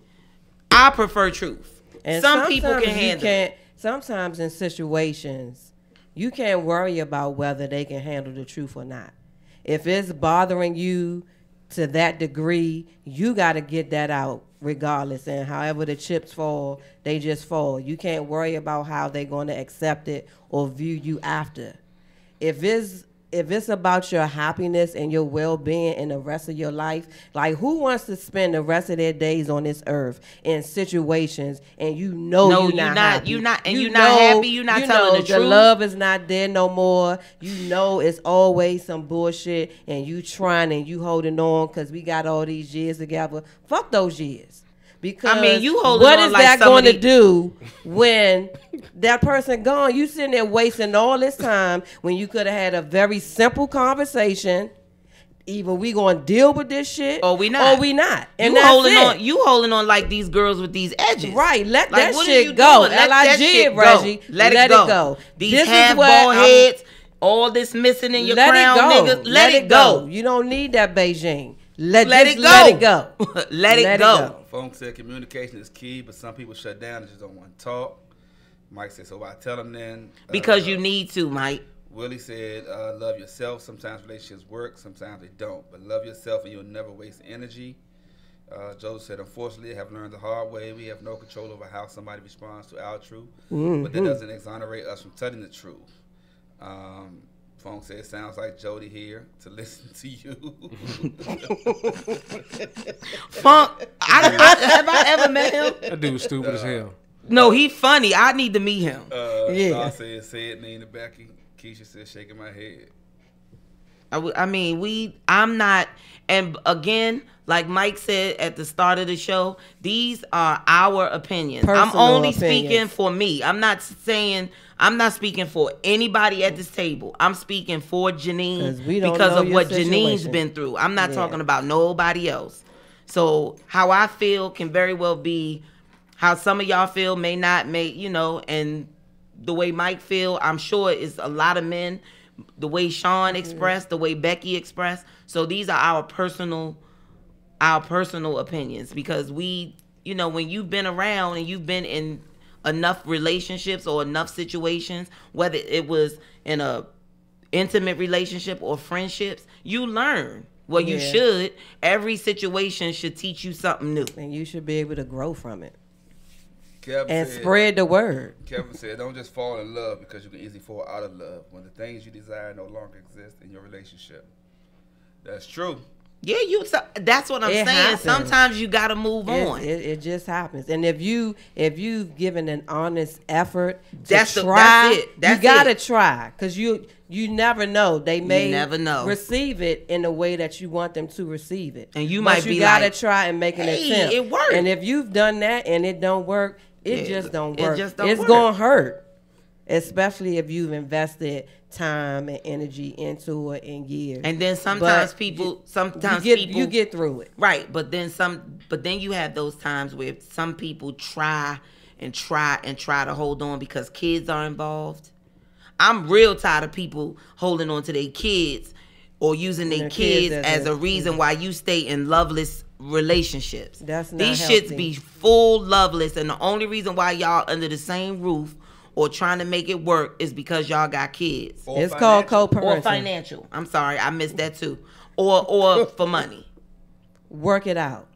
I prefer truth. And some people can handle it. Sometimes in situations, you can't worry about whether they can handle the truth or not. If it's bothering you to that degree, you got to get that out regardless. And however the chips fall, they just fall. You can't worry about how they're going to accept it or view you after. If it's about your happiness and your well-being and the rest of your life, like, who wants to spend the rest of their days on this earth in situations and you're not happy? You're not happy. You're not telling the truth. The love is not there no more. You know it's always some bullshit, and you trying and you holding on because we got all these years together. Fuck those years. Because you holding what on is like that going to do when that person gone? You sitting there wasting all this time when you could have had a very simple conversation. Either we going to deal with this shit or we not. And you holding on like these girls with these edges. Right. Let that shit go. L-I-G, Reggie. Let it go. These half bald heads, all this missing in your crown, niggas. Let it go. You don't need that Beijing. Let it go. Let it go. Funk said communication is key, but some people shut down and just don't want to talk. Mike said, so I tell them then. Because you need to, Mike. Willie said, love yourself. Sometimes relationships work, sometimes they don't. But love yourself and you'll never waste energy. Joe said, unfortunately, I have learned the hard way. We have no control over how somebody responds to our truth. But that doesn't exonerate us from telling the truth. Funk said, it sounds like Jody here to listen to you. Funk, have I ever met him? That dude was stupid as hell. No, he funny. I need to meet him. Yeah. Said, say it, Nina Becky. Keisha said, shaking my head. I'm not, and again, like Mike said at the start of the show, these are our opinions. I'm only speaking for me. I'm not speaking for anybody at this table. I'm speaking for Janine because of what Janine's been through. I'm not talking about nobody else. So how I feel can very well be how some of y'all feel, may not, and the way Mike feel, I'm sure is a lot of men, the way Sean expressed, the way Becky expressed. So these are our personal opinions, because we, when you've been around and you've been in enough relationships or enough situations, whether it was in a intimate relationship or friendships, you learn. Well, you should. Every situation should teach you something new. And you should be able to grow from it. Kevin said, spread the word. Kevin said, don't just fall in love because you can easily fall out of love when the things you desire no longer exist in your relationship. That's true. Yeah, that's what I'm saying. happens. Sometimes you gotta move on. It just happens. And if you've given an honest effort to That's try, it. That's you gotta it. try, because you never know. They may never know. receive it in the way that you want them to receive it, And you But might be you gotta like, try and make an hey, attempt. it worked. And if you've done that and it don't work, it just don't work. just don't it's work. gonna hurt, especially if you've invested time and energy into it in years. And then sometimes But people, you get through it. right. But then you have those times where some people try to hold on because kids are involved. I'm real tired of people holding on to their kids or using their kids as a reason why you stay in loveless relationships. That's not These healthy. shits be full loveless, and the only reason why y'all under the same roof or trying to make it work is because y'all got kids. Or It's called financial. co-parenting. Or financial. I'm sorry, I missed that too. Or for money. Work it out.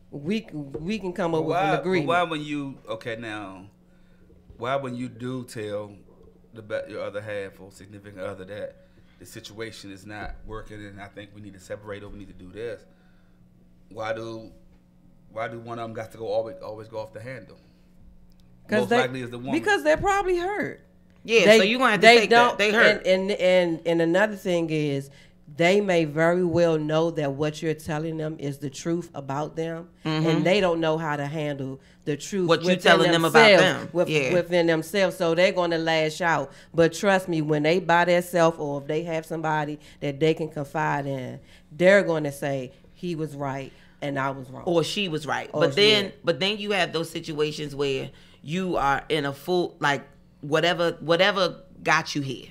We can come up with an Why agreement. when you do tell your other half or significant other that the situation is not working and I think we need to separate or we need to do this, why do one of them got to go always go off the handle? Most likely is the woman. Because they're probably hurt. Yeah, so you're gonna have to take that. They hurt. And another thing is, they may very well know that what you're telling them is the truth about them, and they don't know how to handle the truth. What you within telling them about them. within themselves. So they're going to lash out. But trust me, when they by themselves, or if they have somebody that they can confide in, they're going to say he was right and I was wrong, or she was right. Or But then you have those situations where you are in a full, like, whatever got you here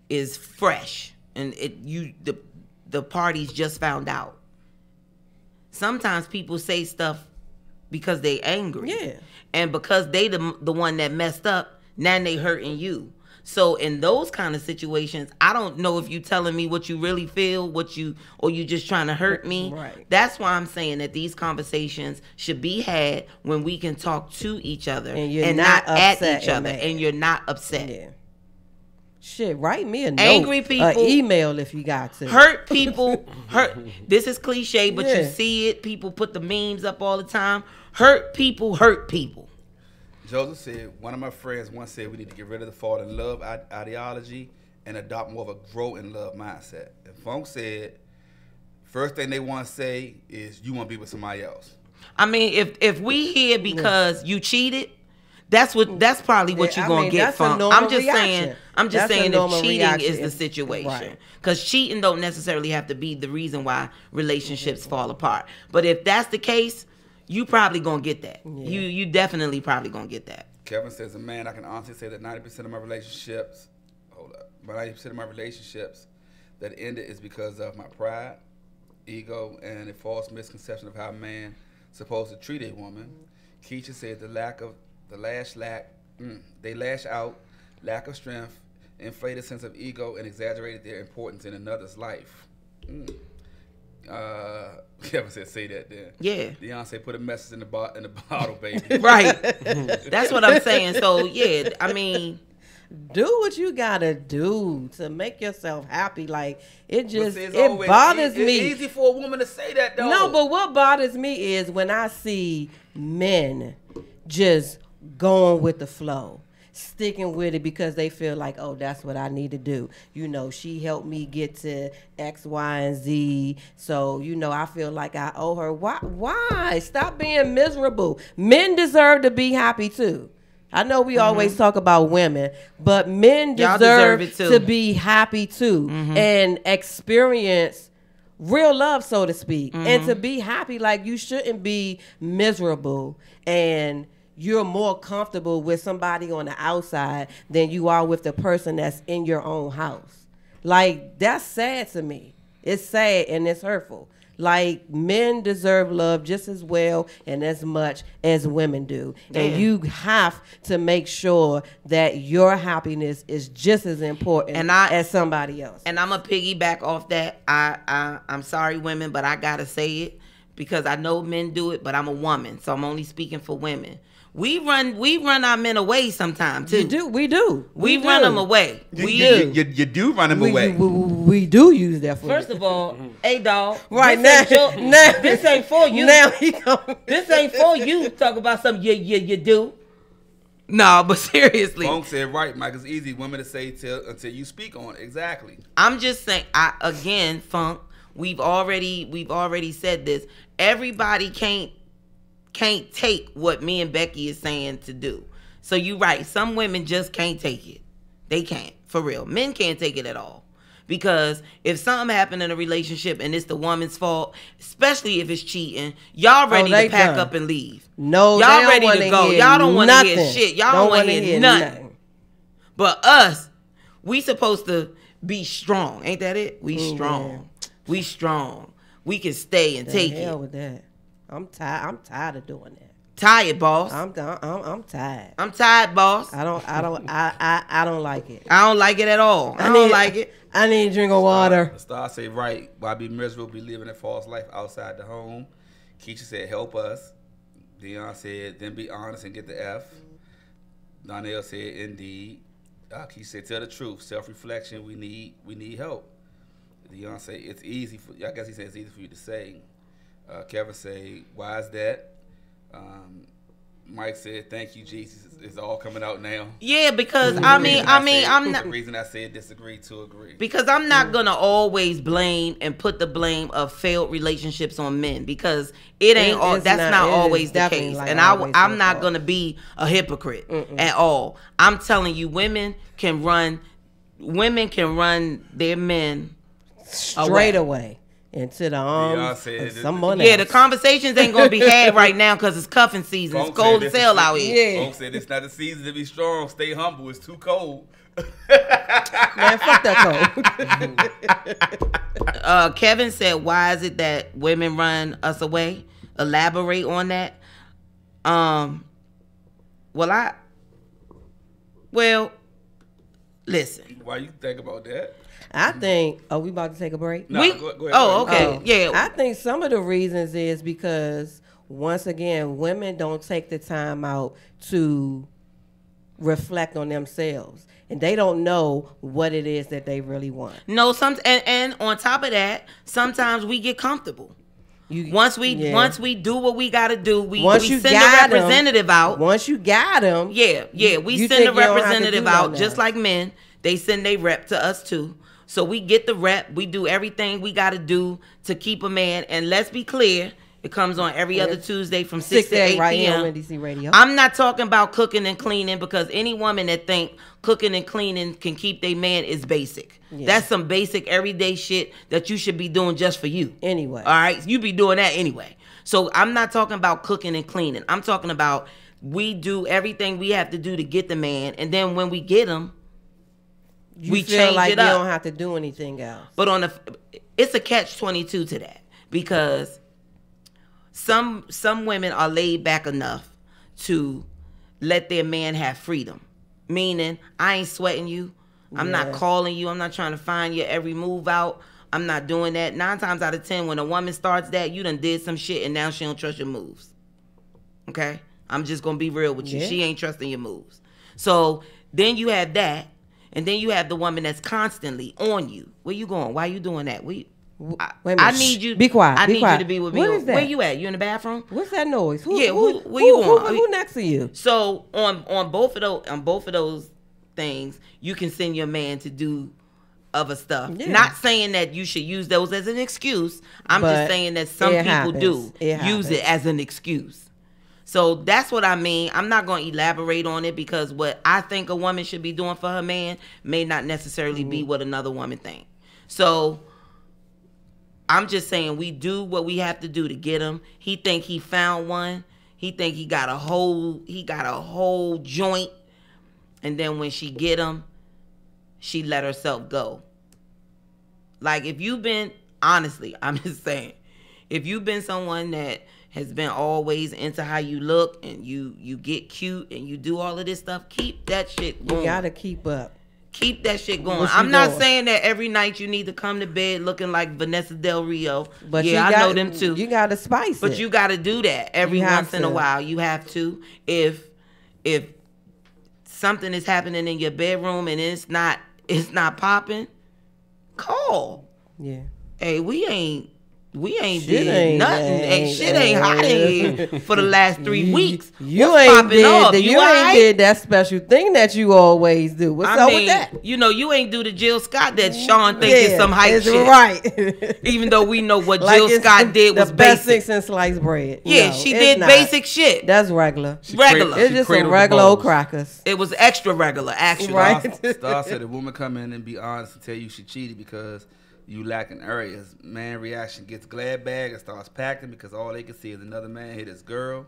is fresh, and the parties just found out. Sometimes people say stuff because they angry, Yeah. and because they the one that messed up, now they hurting you. So in those kind of situations, I don't know if you telling me what you really feel, or you just trying to hurt me. Right. That's why I'm saying that these conversations should be had when we can talk to each other And you're and not not at upset each and other, mad. and you're not upset. Yeah. Shit, write me a note, Angry people- email if you got to. Hurt people, hurt. This is cliche, but you Yeah. see it. People put the memes up all the time. Hurt people hurt people. Joseph said, one of my friends once said we need to get rid of the fall in love ideology and adopt more of a grow in love mindset. And Funk said, first thing they want to say is you want to be with somebody else. I mean, if we here because you cheated, that's probably what Yeah, you're gonna I mean, get that's a from. normal I'm just reaction. That's a saying normal if cheating reaction. is the Right. situation, because cheating don't necessarily have to be the reason why relationships fall apart. But if that's the case, you probably gonna get that. You definitely probably gonna get that. Kevin says, a man, I can honestly say that 90% of my relationships, but 90% of my relationships that ended is because of my pride, ego, and a false misconception of how a man supposed to treat a woman. Keisha said they lash out, lack of strength, inflated sense of ego, and exaggerated their importance in another's life. Kevin said, say that then. Yeah. Beyonce put a message in the bottle, baby. Right. That's what I'm saying. So yeah, I mean, Do what you gotta do to make yourself happy. Like, it just, But see, it's it always bothers It's me. easy for a woman to say that, though. No, but what bothers me is when I see men just going with the flow, sticking with it because they feel like, oh, that's what I need to do. You know, she helped me get to X, Y, and Z. So, you know, I feel like I owe her. Why? Stop being miserable. Men deserve to be happy too. I know we always talk about women, but men Y'all deserve deserve it too. to be happy too and experience real love, so to speak, and to be happy. Like, you shouldn't be miserable and you're more comfortable with somebody on the outside than you are with the person that's in your own house. Like, that's sad to me. It's sad and it's hurtful. Like, men deserve love just as well and as much as women do. Damn. And you have to make sure that your happiness is just as important as somebody else. And I'm going to piggyback off that. I'm sorry, women, but I got to say it because I know men do it, but I'm a woman, so I'm only speaking for women. We run our men away sometimes too. We do. We run them away. You do run them away. We do use that for. First of all, hey dog, right this ain't for you. Now he coming. This ain't for you. Talk about something you do. No, but seriously. Funk said right, Mike. It's easy women to say until you speak on it. Exactly. I'm just saying. Again, Funk. We've already said this. Everybody can't take what me and Becky is saying to do. So you're right. Some women just can't take it. They can't. For real. Men can't take it at all. Because if something happened in a relationship and it's the woman's fault, especially if it's cheating, y'all ready to pack up and leave. No, y'all ready to go. Y'all don't want to hear shit. Y'all don't want to hear nothing. But us, we supposed to be strong. Ain't that it? We strong. We strong. We can stay and take it. With that. I'm tired of doing that. Tired, boss. I'm tired. I'm tired, boss. I don't like it. I don't like it at all. I don't like it. I need a drink of water. Star say right. Why be miserable? Be living a false life outside the home. Keisha said help us. Dion said then be honest and get the F. Donnell said indeed. Keisha said tell the truth. Self-reflection. We need help. Dion said it's easy for. I guess he said it's easy for you to say. Kevin say why is that? Mike said, "Thank you, Jesus. It's all coming out now." Yeah, because I'm not. The reason I said disagree to agree. Because I'm not gonna always blame and put the blame of failed relationships on men because it ain't all. That's not always the case, and I'm not gonna be a hypocrite at all. I'm telling you, women can run their men straight away. Into the arms of someone else. Yeah, the conversations ain't gonna be had right now because it's cuffing season. It's cold as hell out here. Folks said it's not the season to be strong. Stay humble. It's too cold. Man, fuck that cold. Kevin said, "Why is it that women run us away?" Elaborate on that. Listen. Why you think about that? I think. Are we about to take a break? No, go ahead. Oh, okay. Yeah. I think some of the reasons is because once again, women don't take the time out to reflect on themselves, and they don't know what it is that they really want. No, and on top of that, sometimes we get comfortable. Once we do what we got to do, we send the representative out. Once you got them, we send the representative out just like men. They send their rep to us too. So we get the rep. We do everything we got to do to keep a man. And let's be clear, it comes on every other Tuesday from 6 to 8 right p.m. here on NDC Radio. I'm not talking about cooking and cleaning because any woman that think cooking and cleaning can keep their man is basic. Yeah. That's some basic everyday shit that you should be doing just for you. Anyway. All right? You be doing that anyway. So I'm not talking about cooking and cleaning. I'm talking about we do everything we have to do to get the man. And then when we get him, we change like it up. You don't have to do anything else. But it's a catch-22 to that because some women are laid back enough to let their man have freedom. Meaning, I ain't sweating you. I'm not calling you. I'm not trying to find your every move out. I'm not doing that. 9 times out of 10, when a woman starts that, you done did some shit and now she don't trust your moves. Okay? I'm just going to be real with you. She ain't trusting your moves. So then you have that. And then you have the woman that's constantly on you. Where you going? Why you doing that? Wait a minute. I need you. Be quiet. I need quiet. you to be with me. What is that? Where you at? You in the bathroom? What's that noise? Where you going? Who next to you? So on both of those things, you can send your man to do other stuff. Yeah. Not saying that you should use those as an excuse. I'm just saying that some people do use it as an excuse. So that's what I mean. I'm not going to elaborate on it because what I think a woman should be doing for her man may not necessarily be what another woman thinks. So I'm just saying we do what we have to do to get him. He think he found one. He think he got a whole joint. And then when she get him, she let herself go. Like if you've been, honestly, I'm just saying, if you've been someone that has been always into how you look and you get cute and you do all of this stuff, keep that shit going. You gotta keep up. Keep that shit going. What you I'm not doing? saying that every night you need to come to bed looking like Vanessa Del Rio. But yeah, you I know them too. You got to spice it. But you got to do that every You have once in a to. while. You have to. If something is happening in your bedroom and it's not popping, call. Yeah. Hey, we ain't Shit did ain't- nothing. Hey, shit ain't hot in here for the last 3 weeks. You What's ain't popping off? did. You ain't alright? did that special thing that you always do. What's I up mean, with that? you know, you ain't do the Jill Scott that Sean thinks is some hype it's shit. right. Even though we know what Like Jill it's Scott did was the best basic. thing since sliced bread. Yeah, No, she it's did not. basic shit. That's regular. Regular. It's just some cradled the regular old balls. crackers. It was extra regular, actually. Right. Star said a woman come in and be honest and tell you she cheated because you lack in areas. Man reaction gets glad bag and starts packing because all they can see is another man hit his girl.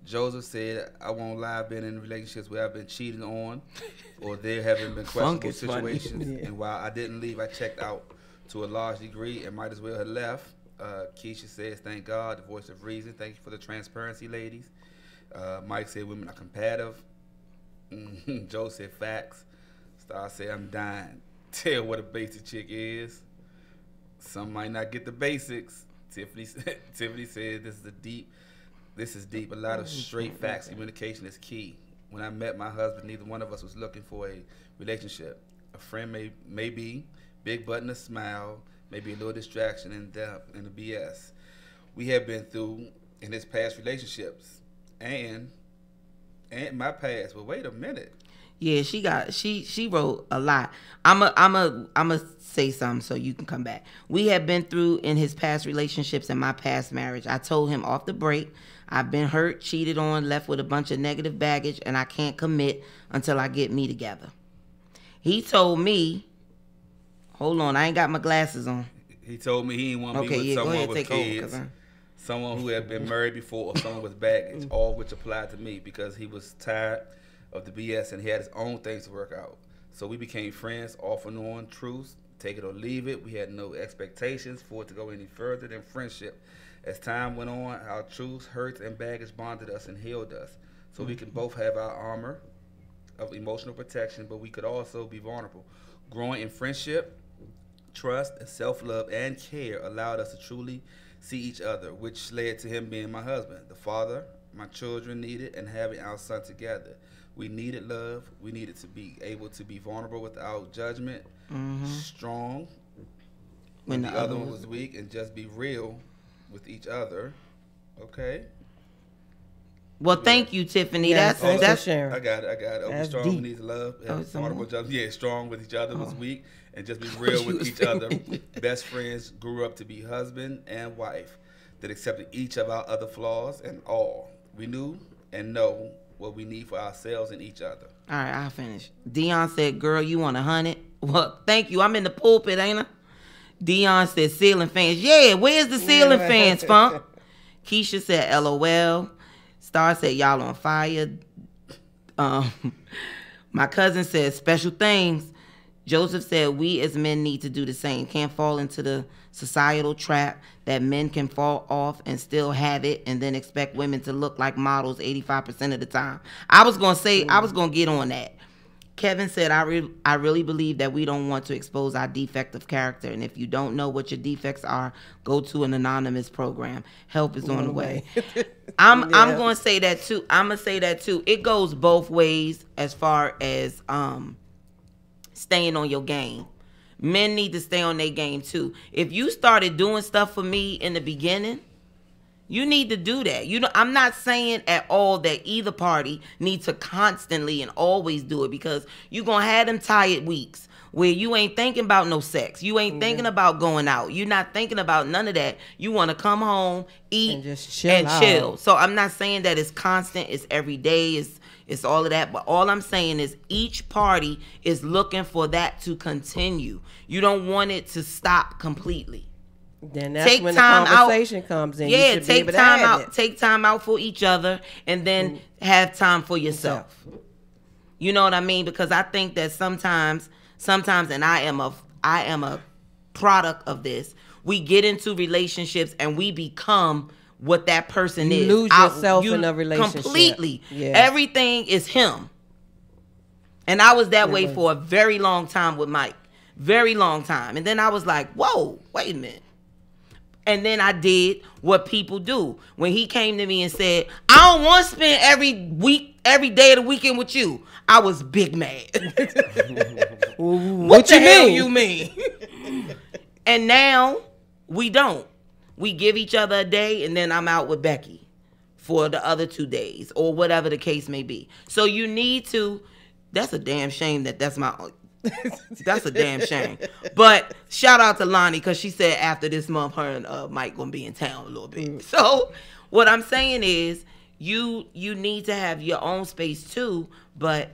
Joseph said, I won't lie, I've been in relationships where I've been cheated on or there haven't been Funk questionable is funny. situations. And while I didn't leave, I checked out to a large degree and might as well have left. Keisha says, thank God, the voice of reason. Thank you for the transparency, ladies. Mike said, women are competitive. Joe said, facts. Star said, I'm dying. Tell what a basic chick is. Some might not get the basics. Tiffany said, this is deep. A lot of straight facts. Communication is key. When I met my husband, neither one of us was looking for a relationship. A friend may be, big button, a smile, maybe a little distraction and the BS. We have been through in his past relationships and my past. But wait a minute. Yeah, she wrote a lot. I'ma say something so you can come back. We have been through in his past relationships and my past marriage. I told him off the break, I've been hurt, cheated on, left with a bunch of negative baggage, and I can't commit until I get me together. He told me, hold on, I ain't got my glasses on. He told me he didn't want to be with Go someone ahead, with take over, kids, 'cause someone who had been married before, or someone with baggage, all which applied to me because he was tired of the BS and he had his own things to work out. So we became friends, off and on, truths, take it or leave it. We had no expectations for it to go any further than friendship. As time went on, our truths, hurts, and baggage bonded us and healed us. So we can both have our armor of emotional protection, but we could also be vulnerable. Growing in friendship, trust, and self-love and care allowed us to truly see each other, which led to him being my husband, the father my children needed, and having our son together. We needed love. We needed to be able to be vulnerable without judgment, strong when the other one was weak, and just be real with each other. Okay. Well, thank you, Tiffany. Yeah, that's thanks for sharing. I got it. Oh, be That's strong. deep. We need love. Oh, Have some vulnerable more? judgment. Yeah, strong with each other was weak, and just be real with each other. Best friends grew up to be husband and wife that accepted each of our other flaws and all. We knew and know what we need for ourselves and each other. All right, I'll finish. Dion said, girl, you want 100? Well, thank you. I'm in the pulpit, ain't I? Dion said, ceiling fans. Yeah, where's the ceiling fans, Funk? Keisha said, LOL. Star said, y'all on fire. My cousin said, special things. Joseph said, we as men need to do the same. Can't fall into the societal trap that men can fall off and still have it and then expect women to look like models 85% of the time. I was going to get on that. Kevin said, I really believe that we don't want to expose our defective character. And if you don't know what your defects are, go to an anonymous program. Help is on the way. I'm going to say that too. I'm going to say that too. It goes both ways as far as staying on your game. Men need to stay on their game too. If you started doing stuff for me in the beginning, you need to do that. I'm not saying at all that either party needs to constantly and always do it, because you're going to have them tired weeks where you ain't thinking about no sex. You ain't thinking about going out. You're not thinking about none of that. You want to come home, eat, And just chill out. chill. So I'm not saying that it's constant, it's every day, it's all of that. But all I'm saying is each party is looking for that to continue. You don't want it to stop completely. Then that's Take when the time out. conversation comes in. You Yeah, should be take able to time have out. it. Take time out for each other, and then have time for yourself. You know what I mean? Because I think that sometimes, and I am a product of this. We get into relationships and we become what that person You is. lose yourself in a relationship. completely. Yeah. Everything is him. And I was that way for a very long time with Mike. Very long time. And then I was like, whoa, wait a minute. And then I did what people do. When he came to me and said, I don't want to spend every day of the weekend with you, I was big mad. what the hell you mean? And now we don't. We give each other a day, and then I'm out with Becky for the other 2 days, or whatever the case may be. So you need to. That's a damn shame that's my. That's a damn shame. But shout out to Lonnie, because she said after this month, her and Mike gonna be in town a little bit. So what I'm saying is, you need to have your own space too, but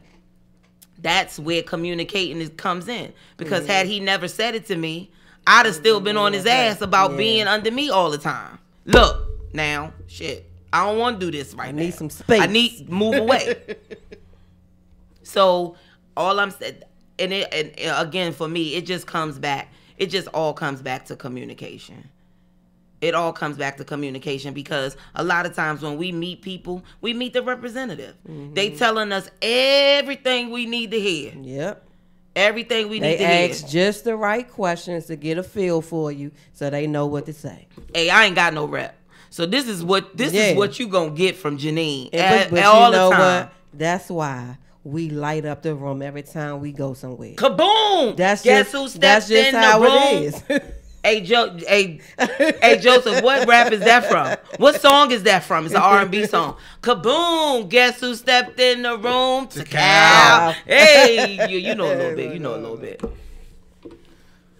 that's where communicating comes in. Because had he never said it to me, I'd have still been on his ass about being under me all the time. Look, now, shit, I don't want to do this right now. I need some space. I need to move away. So all I'm saying, and again, for me, it just comes back. It just all comes back to communication. It all comes back to communication, because a lot of times when we meet people, we meet the representative. They telling us everything we need to hear. Yep. Everything we need to hear. They ask just the right questions to get a feel for you, so they know what to say. Hey, I ain't got no rep. So this is what you gonna get from Janine But all you know the time. what? That's why we light up the room every time we go somewhere. Kaboom! That's Guess just, who stepped that's just in how the room? it is. Hey, Joseph, what rap is that from? What song is that from? It's an R&B song. Kaboom! Guess who stepped in the room? Cal. Hey, you know a little bit. You know a little bit.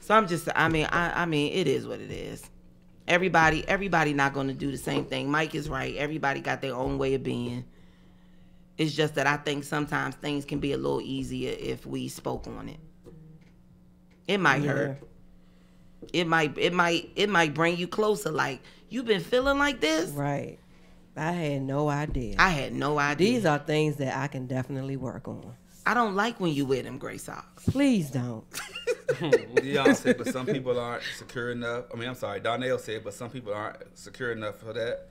So I'm just, I mean, it is what it is. Everybody not going to do the same thing. Mike is right. Everybody got their own way of being. It's just that I think sometimes things can be a little easier if we spoke on it. It might hurt. It might bring you closer. Like, you been feeling like this? Right. I had no idea. I had no idea. These are things that I can definitely work on. I don't like when you wear them gray socks. Please don't. Dion said, but some people aren't secure enough. I mean, I'm sorry, Donnell said, but some people aren't secure enough for that.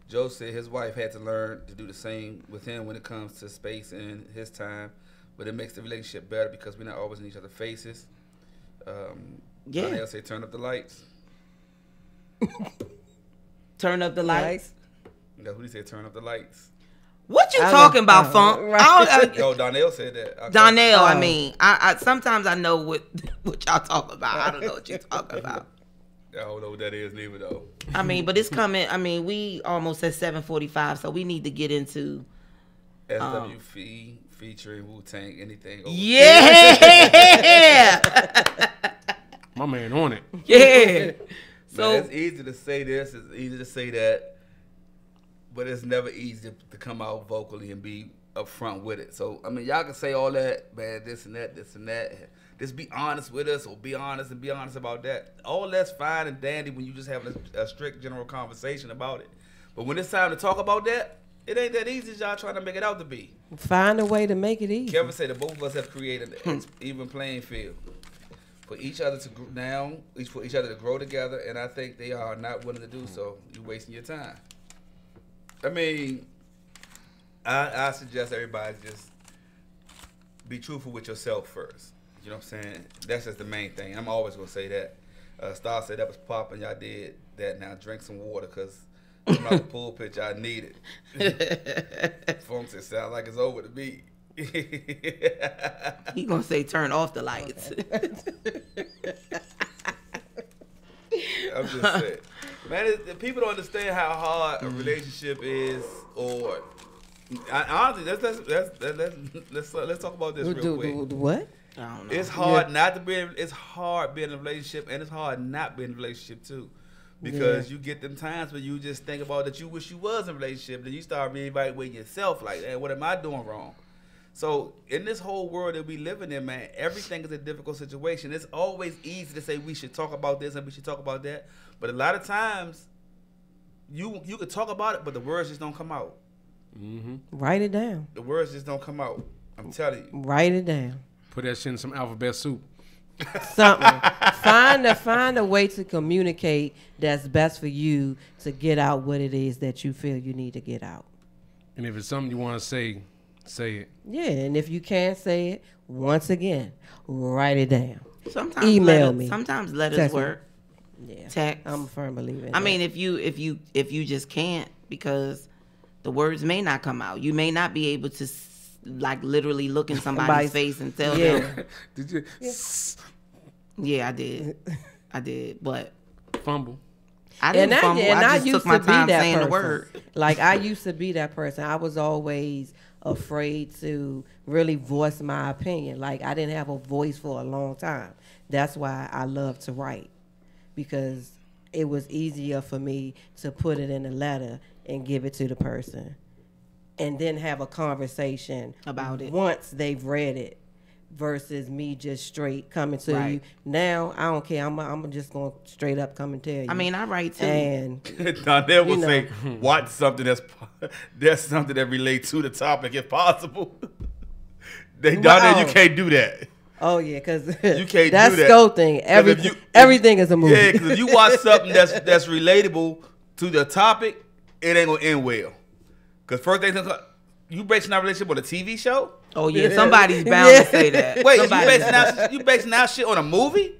Joe said his wife had to learn to do the same with him when it comes to space and his time, but it makes the relationship better because we're not always in each other's faces. Yeah. Donnell said, turn up the lights. Turn up the lights. That's what he said, turn up the lights. What you talking about, Funk? Right. Yo, Donnell said that. Donnell, I mean, I sometimes I know what y'all talking about. I don't know what you talking about. I don't know what that is neither, though. I mean, but it's coming. I mean, we almost at 7:45, so we need to get into SWF featuring Wu-Tang, anything. Yeah. My man on it. Yeah. So man, it's easy to say this, it's easy to say that, but it's never easy to come out vocally and be upfront with it. So, I mean, y'all can say all that, man, this and that. Just be honest with us, or be honest about that. All that's fine and dandy when you just have a strict general conversation about it. But when it's time to talk about that, it ain't that easy as y'all trying to make it out to be. Find a way to make it easy. Kevin said that both of us have created an even playing field for each other to grow together, and I think they are not willing to do so. You're wasting your time. I mean, I suggest everybody just be truthful with yourself first. You know what I'm saying? That's just the main thing. I'm always going to say that. Star said that was popping. Y'all did that. Now drink some water, because I'm out the pulpit. Y'all need it. Funk said, sound like it's over to me. he gonna say turn off the lights. I'm just saying. Man, people don't understand how hard a relationship is, or honestly, let's talk about this real quick. What? I don't know. It's hard it's hard being in a relationship, and it's hard not being in a relationship too. Because you get them times where you just think about that you wish you was in a relationship, then you start reevaluating yourself like, hey, what am I doing wrong? So in this whole world that we living in, man, everything is a difficult situation. It's always easy to say we should talk about this and we should talk about that. But a lot of times you could talk about it, but the words just don't come out. Mm-hmm. Write it down. The words just don't come out. I'm telling you. Write it down. Put that shit in some alphabet soup. Something. Find a way to communicate that's best for you to get out what it is that you feel you need to get out. And if it's something you want to say, Say it. Yeah, and if you can't say it, once again, write it down. Sometimes Email me. Sometimes letters Text me. work. Yeah, Text. I'm a firm believer. In I that. mean, if you just can't, because the words may not come out. You may not be able to like literally look in somebody's face and tell them. Did you Yeah, I did, but fumble? I didn't and fumble. I I just used took my to be time that saying person. the word. Like I used to be that person. I was always afraid to really voice my opinion. Like I didn't have a voice for a long time. That's why I love to write, because it was easier for me to put it in a letter and give it to the person, and then have a conversation About it. once they've read it, versus me just straight coming to Right. you. Now I don't care. I'm just gonna straight up come and tell you. I mean, I write too. and Donnell will You know. say, watch something that's something that relates to the topic if possible. Donnell, you can't do that. oh yeah, because You can't that do that. scope thing. 'Cause if you- Everything is a movie. Yeah, because if you watch something that's relatable to the topic, it ain't gonna end well. Because first thing, you basing our relationship on a TV show? Oh yeah, somebody's bound to say that. Wait, Somebody- you basing our shit on a movie?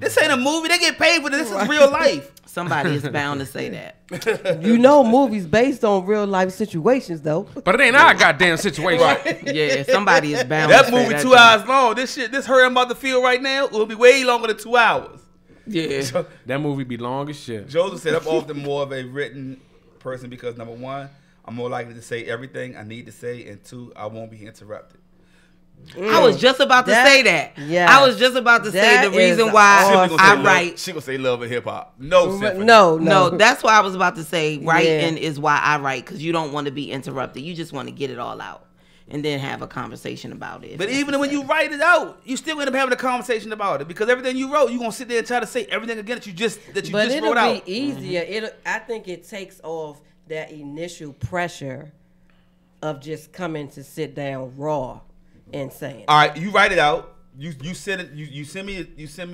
This ain't a movie. They get paid for this. This is real life. Somebody is bound to say that. You know, movies based on real life situations, though. But it ain't our goddamn situation. Yeah, somebody is bound. That to say movie that 2 too. hours long. This hurt I'm about to feel right now will be way longer than 2 hours. Yeah, That movie be long as shit. Joseph said I'm often more of a written person because number one, I'm more likely to say everything I need to say, and two, I won't be interrupted. I was just about to That- say that. yeah. I was just about to say That the reason is why awesome. I write. She gonna say love and hip hop. No, Symphony. No, No, that's why I was about to say writing Yeah. is why I write, because you don't want to be interrupted. You just want to get it all out and then have a conversation about it. But even when you write it out, you still end up having a conversation about it because everything you wrote, you gonna sit there and try to say everything again that you just But it'll wrote be out. easier. I think it takes off that initial pressure of just coming to sit down raw and saying. All right, you write it out. You send it. You send me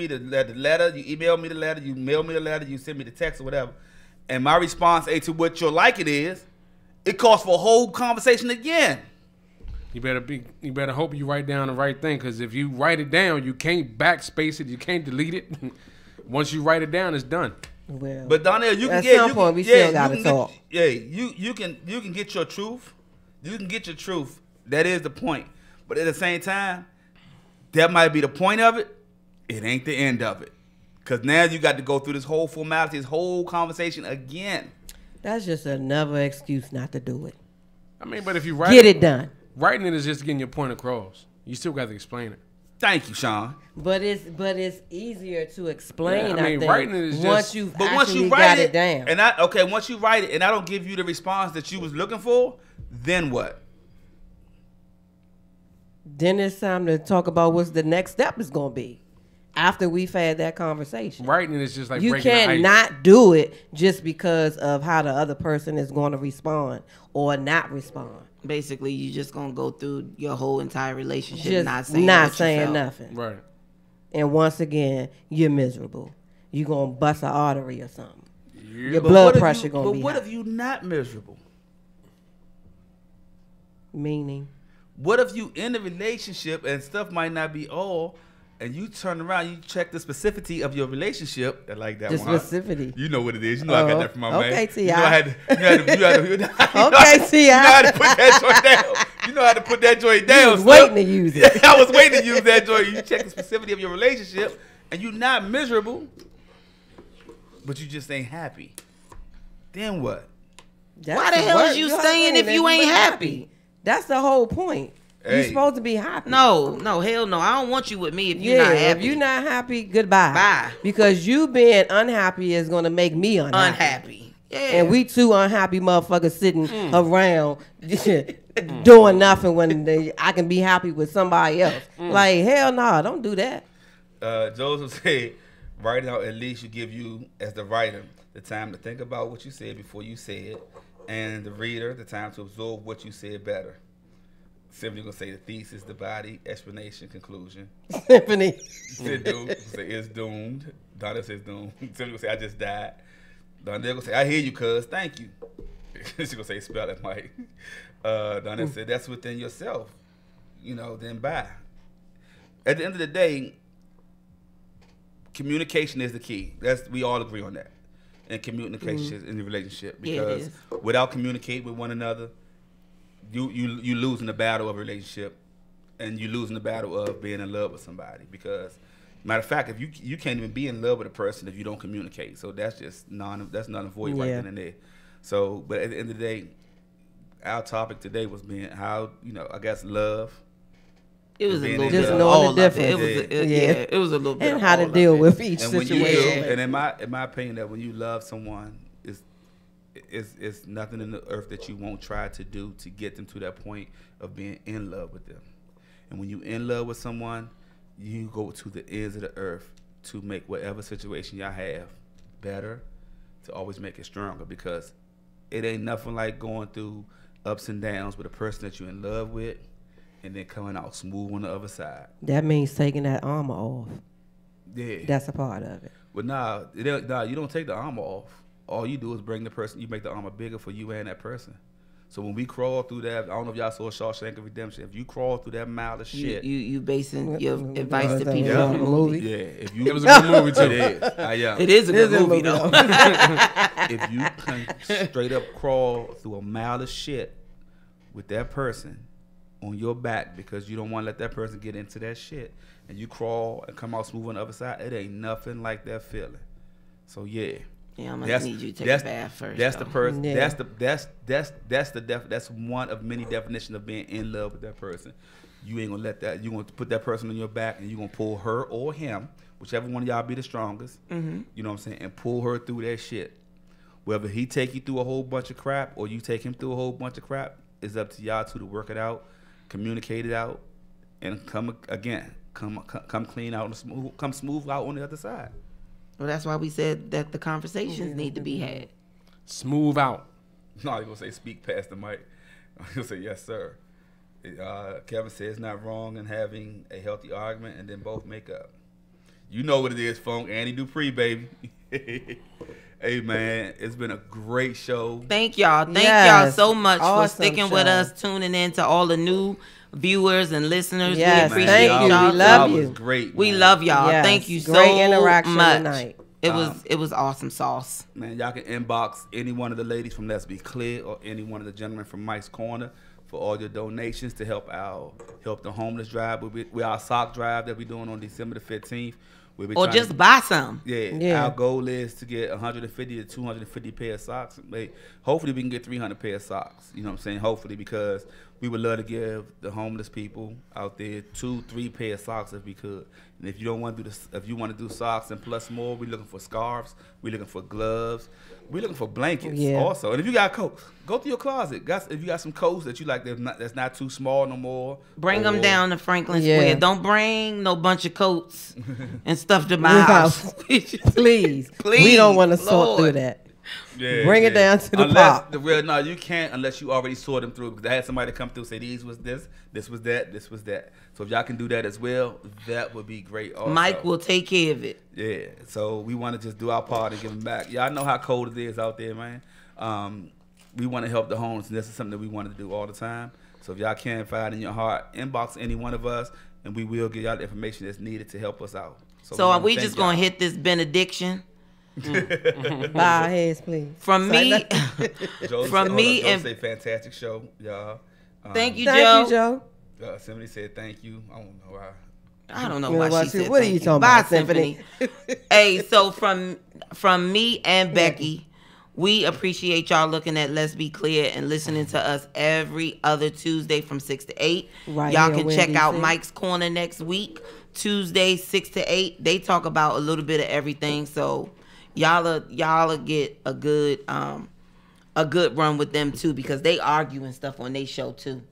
the letter. You email me the letter. You mail me the letter. You send me the text or whatever. And my response to what your liking is, it calls for a whole conversation again. You better hope you write down the right thing, because if you write it down, you can't backspace it, you can't delete it. Once you write it down, it's done. Well, But Donnell, you can At get some you point, can, we yeah, still you gotta can talk. Get, yeah, you can get your truth. You can get your truth. That is the point. But at the same time, that might be the point of it. It ain't the end of it. Cause now you got to go through this whole formality, this whole conversation again. that's just another excuse not to do it. I mean, but if you write Get it done. writing it is just getting your point across. You still got to explain it. Thank you, Sean. But it's easier to explain. Yeah, I mean, think, writing it is once just- you've But once actually you got write it down. and once you write it, and I don't give you the response that you was looking for, then what? Then it's time to talk about what the next step is going to be after we've had that conversation. Writing it is just like You breaking the ice. cannot do it just because of how the other person is going to respond or not respond. basically you just gonna go through your whole entire relationship Just not saying not what you saying felt. nothing. Right. And once again, you're miserable. You're going to bust an artery or something. Your But blood what if pressure you- going to But be what high. if you not miserable? Meaning? What if you in a relationship and stuff might not be all, and you turn around, you check the specificity of your relationship. I like that The one. huh? specificity. You know what it is. You know I got that from my man. okay, You T.I. know I had Okay, You know how to put that joint down. You know how to put that joint down. I was Slim. waiting to use it. I was waiting to use that joint. You check the specificity of your relationship, and you're not miserable, but you just ain't happy. Then what? Why the hell is you staying if you ain't happy? That's the whole point. You're Hey. supposed to be happy. No, hell no. I don't want you with me if you're Yeah, not happy. if you're not happy, goodbye. Bye. Because you being unhappy is going to make me unhappy. unhappy. Yeah. And we two unhappy motherfuckers sitting around doing nothing when I can be happy with somebody else. Like, hell no, don't do that. Joseph said, write out at least you give you, as the writer, the time to think about what you said before you say it, and the reader, the time to absorb what you said better. Simply gonna say the thesis, the body, explanation, conclusion. Symphony. Said doomed. Say it's doomed. Donna says doomed. Simply gonna say I just died. Donna gonna say I hear you, cuz. Thank you. She's gonna say spell it, Mike. Donna said that's within yourself. Then buy. At the end of the day, communication is the key. We all agree on that. And communication in the relationship, because without communicating with one another, you losing the battle of a relationship, and you losing the battle of being in love with somebody. Because matter of fact, if you can't even be in love with a person if you don't communicate, so that's just that's not avoid right then and there. So, but at the end of the day, our topic today was being how I guess love. It was a little Just bit of knowing all the of it. difference. It was a little bit And of how to all deal of it. with each And when situation. and in my opinion, that when you love someone, it's nothing in the earth that you won't try to do to get them to that point of being in love with them. And when you in love with someone, you go to the ends of the earth to make whatever situation y'all have better, to always make it stronger, because it ain't nothing like going through ups and downs with a person that you're in love with and then coming out smooth on the other side. That means taking that armor off. Yeah. That's a part of it. But nah, you don't take the armor off. All you do is bring the person, you make the armor bigger for you and that person. So when we crawl through that, I don't know if y'all saw Shawshank Redemption. If you crawl through that mile of shit, You basing your advice to Yeah. people Yeah. on the movie. yeah, if you, It was a good movie too. It is a good movie though. If you can straight up crawl through a mile of shit with that person on your back because you don't want to let that person get into that shit, and you crawl and come out smooth on the other side, it ain't nothing like that feeling. So yeah. Yeah, I'm gonna need you to take a bath first. That's the person. Yeah. That's one of many definitions of being in love with that person. You ain't gonna let that. You gonna put that person on your back, and you gonna pull her or him, whichever one of y'all be the strongest. You know what I'm saying, and pull her through that shit. Whether he take you through a whole bunch of crap or you take him through a whole bunch of crap, it's up to y'all two to work it out, communicate it out, and come clean out and come smooth out on the other side. Well, that's why we said that the conversations need to be had. Smooth out. No, you're going to say speak past the mic. You'll say, yes, sir. Kevin says it's not wrong in having a healthy argument and then both make up. You know what it is, Funk. Annie Dupree, baby. Hey, man, it's been a great show. Thank y'all. Thank y'all Yes. so much Awesome for sticking with show. us, tuning in to all the new viewers and listeners. Yes, we thank appreciate you. y'all. We love Y'all you. was great. We man. love y'all. Yes. Thank you Great so interaction much. tonight. It was awesome sauce. Man, y'all can inbox any one of the ladies from Let's Be Clear or any one of the gentlemen from Mike's Corner for all your donations to help the homeless drive. We our sock drive that we're doing on December the 15th. We'll be Or trying just to- buy some. Yeah. Our goal is to get 150 to 250 pair of socks. Hopefully we can get 300 pair of socks. You know what I'm saying? Hopefully, because we would love to give the homeless people out there 2-3 pair of socks if we could. And if you don't want to do this, if you want to do socks and plus more, we're looking for scarves. We're looking for gloves. We're looking for blankets also. And if you got coats, go through your closet. If you got some coats that you like that's not too small no more, Bring them or- down to Franklin Yeah. Square. Don't bring no bunch of coats and stuff to my No. house. Please. Please, We don't want to sort Lord. through that. Yeah, Bring it down to the unless, pop. No, you can't unless you already sort them through. Because I had somebody come through and say these was this was that, this was that. So if y'all can do that as well, that would be great. Also. Mike will take care of it. Yeah. So we want to just do our part and give them back. Y'all know how cold it is out there, man. We want to help the homeless, and this is something that we want to do all the time. So if y'all can find in your heart, inbox any one of us, and we will give y'all the information that's needed to help us out. So are wanna we thank just gonna y'all. hit this benediction Bow our heads, please. from me? Joe from said- me Joe and- say fantastic show, y'all. Thank you, Thank Joe. you, Joe. Somebody said thank you. I don't know why. I don't know You why know she what, said what are thank you talking Bye, about, Symphony? Hey, so from me and Becky, we appreciate y'all looking at Let's Be Clear and listening to us every other Tuesday from 6 to 8. Right Y'all here can on check out WNDC. Mike's Corner next week, Tuesday 6 to 8. They talk about a little bit of everything, so y'all get a good run with them too, because they argue and stuff on their show too.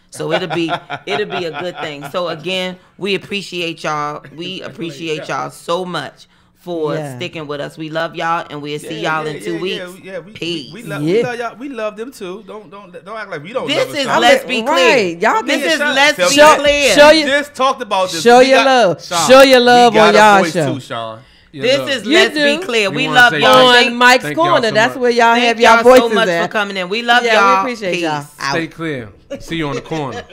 So it'll be a good thing. So again, we appreciate y'all. We appreciate y'all so much for Yeah. sticking with us. We love y'all, and we'll see y'all in 2 weeks. Peace. We love y'all. We love them too. Don't act like we don't. This love us. is Sean. Let's Be Clear. Right. Y'all This can is Sean, Let's tell Be me that. Clear. show We you- just talked about this. show We your love. Sean, Show your love we got on a y'all voice show. Too, Sean. Your This love. is You Let's do. Be Clear. We We wanna love say y'all. On Mike's Thank y'all Corner. so That's much. where y'all Thank have y'all y'all voices so much at. for coming in. We love Yeah, we y'all. appreciate Peace. y'all. Out. Stay clear. See you on the corner.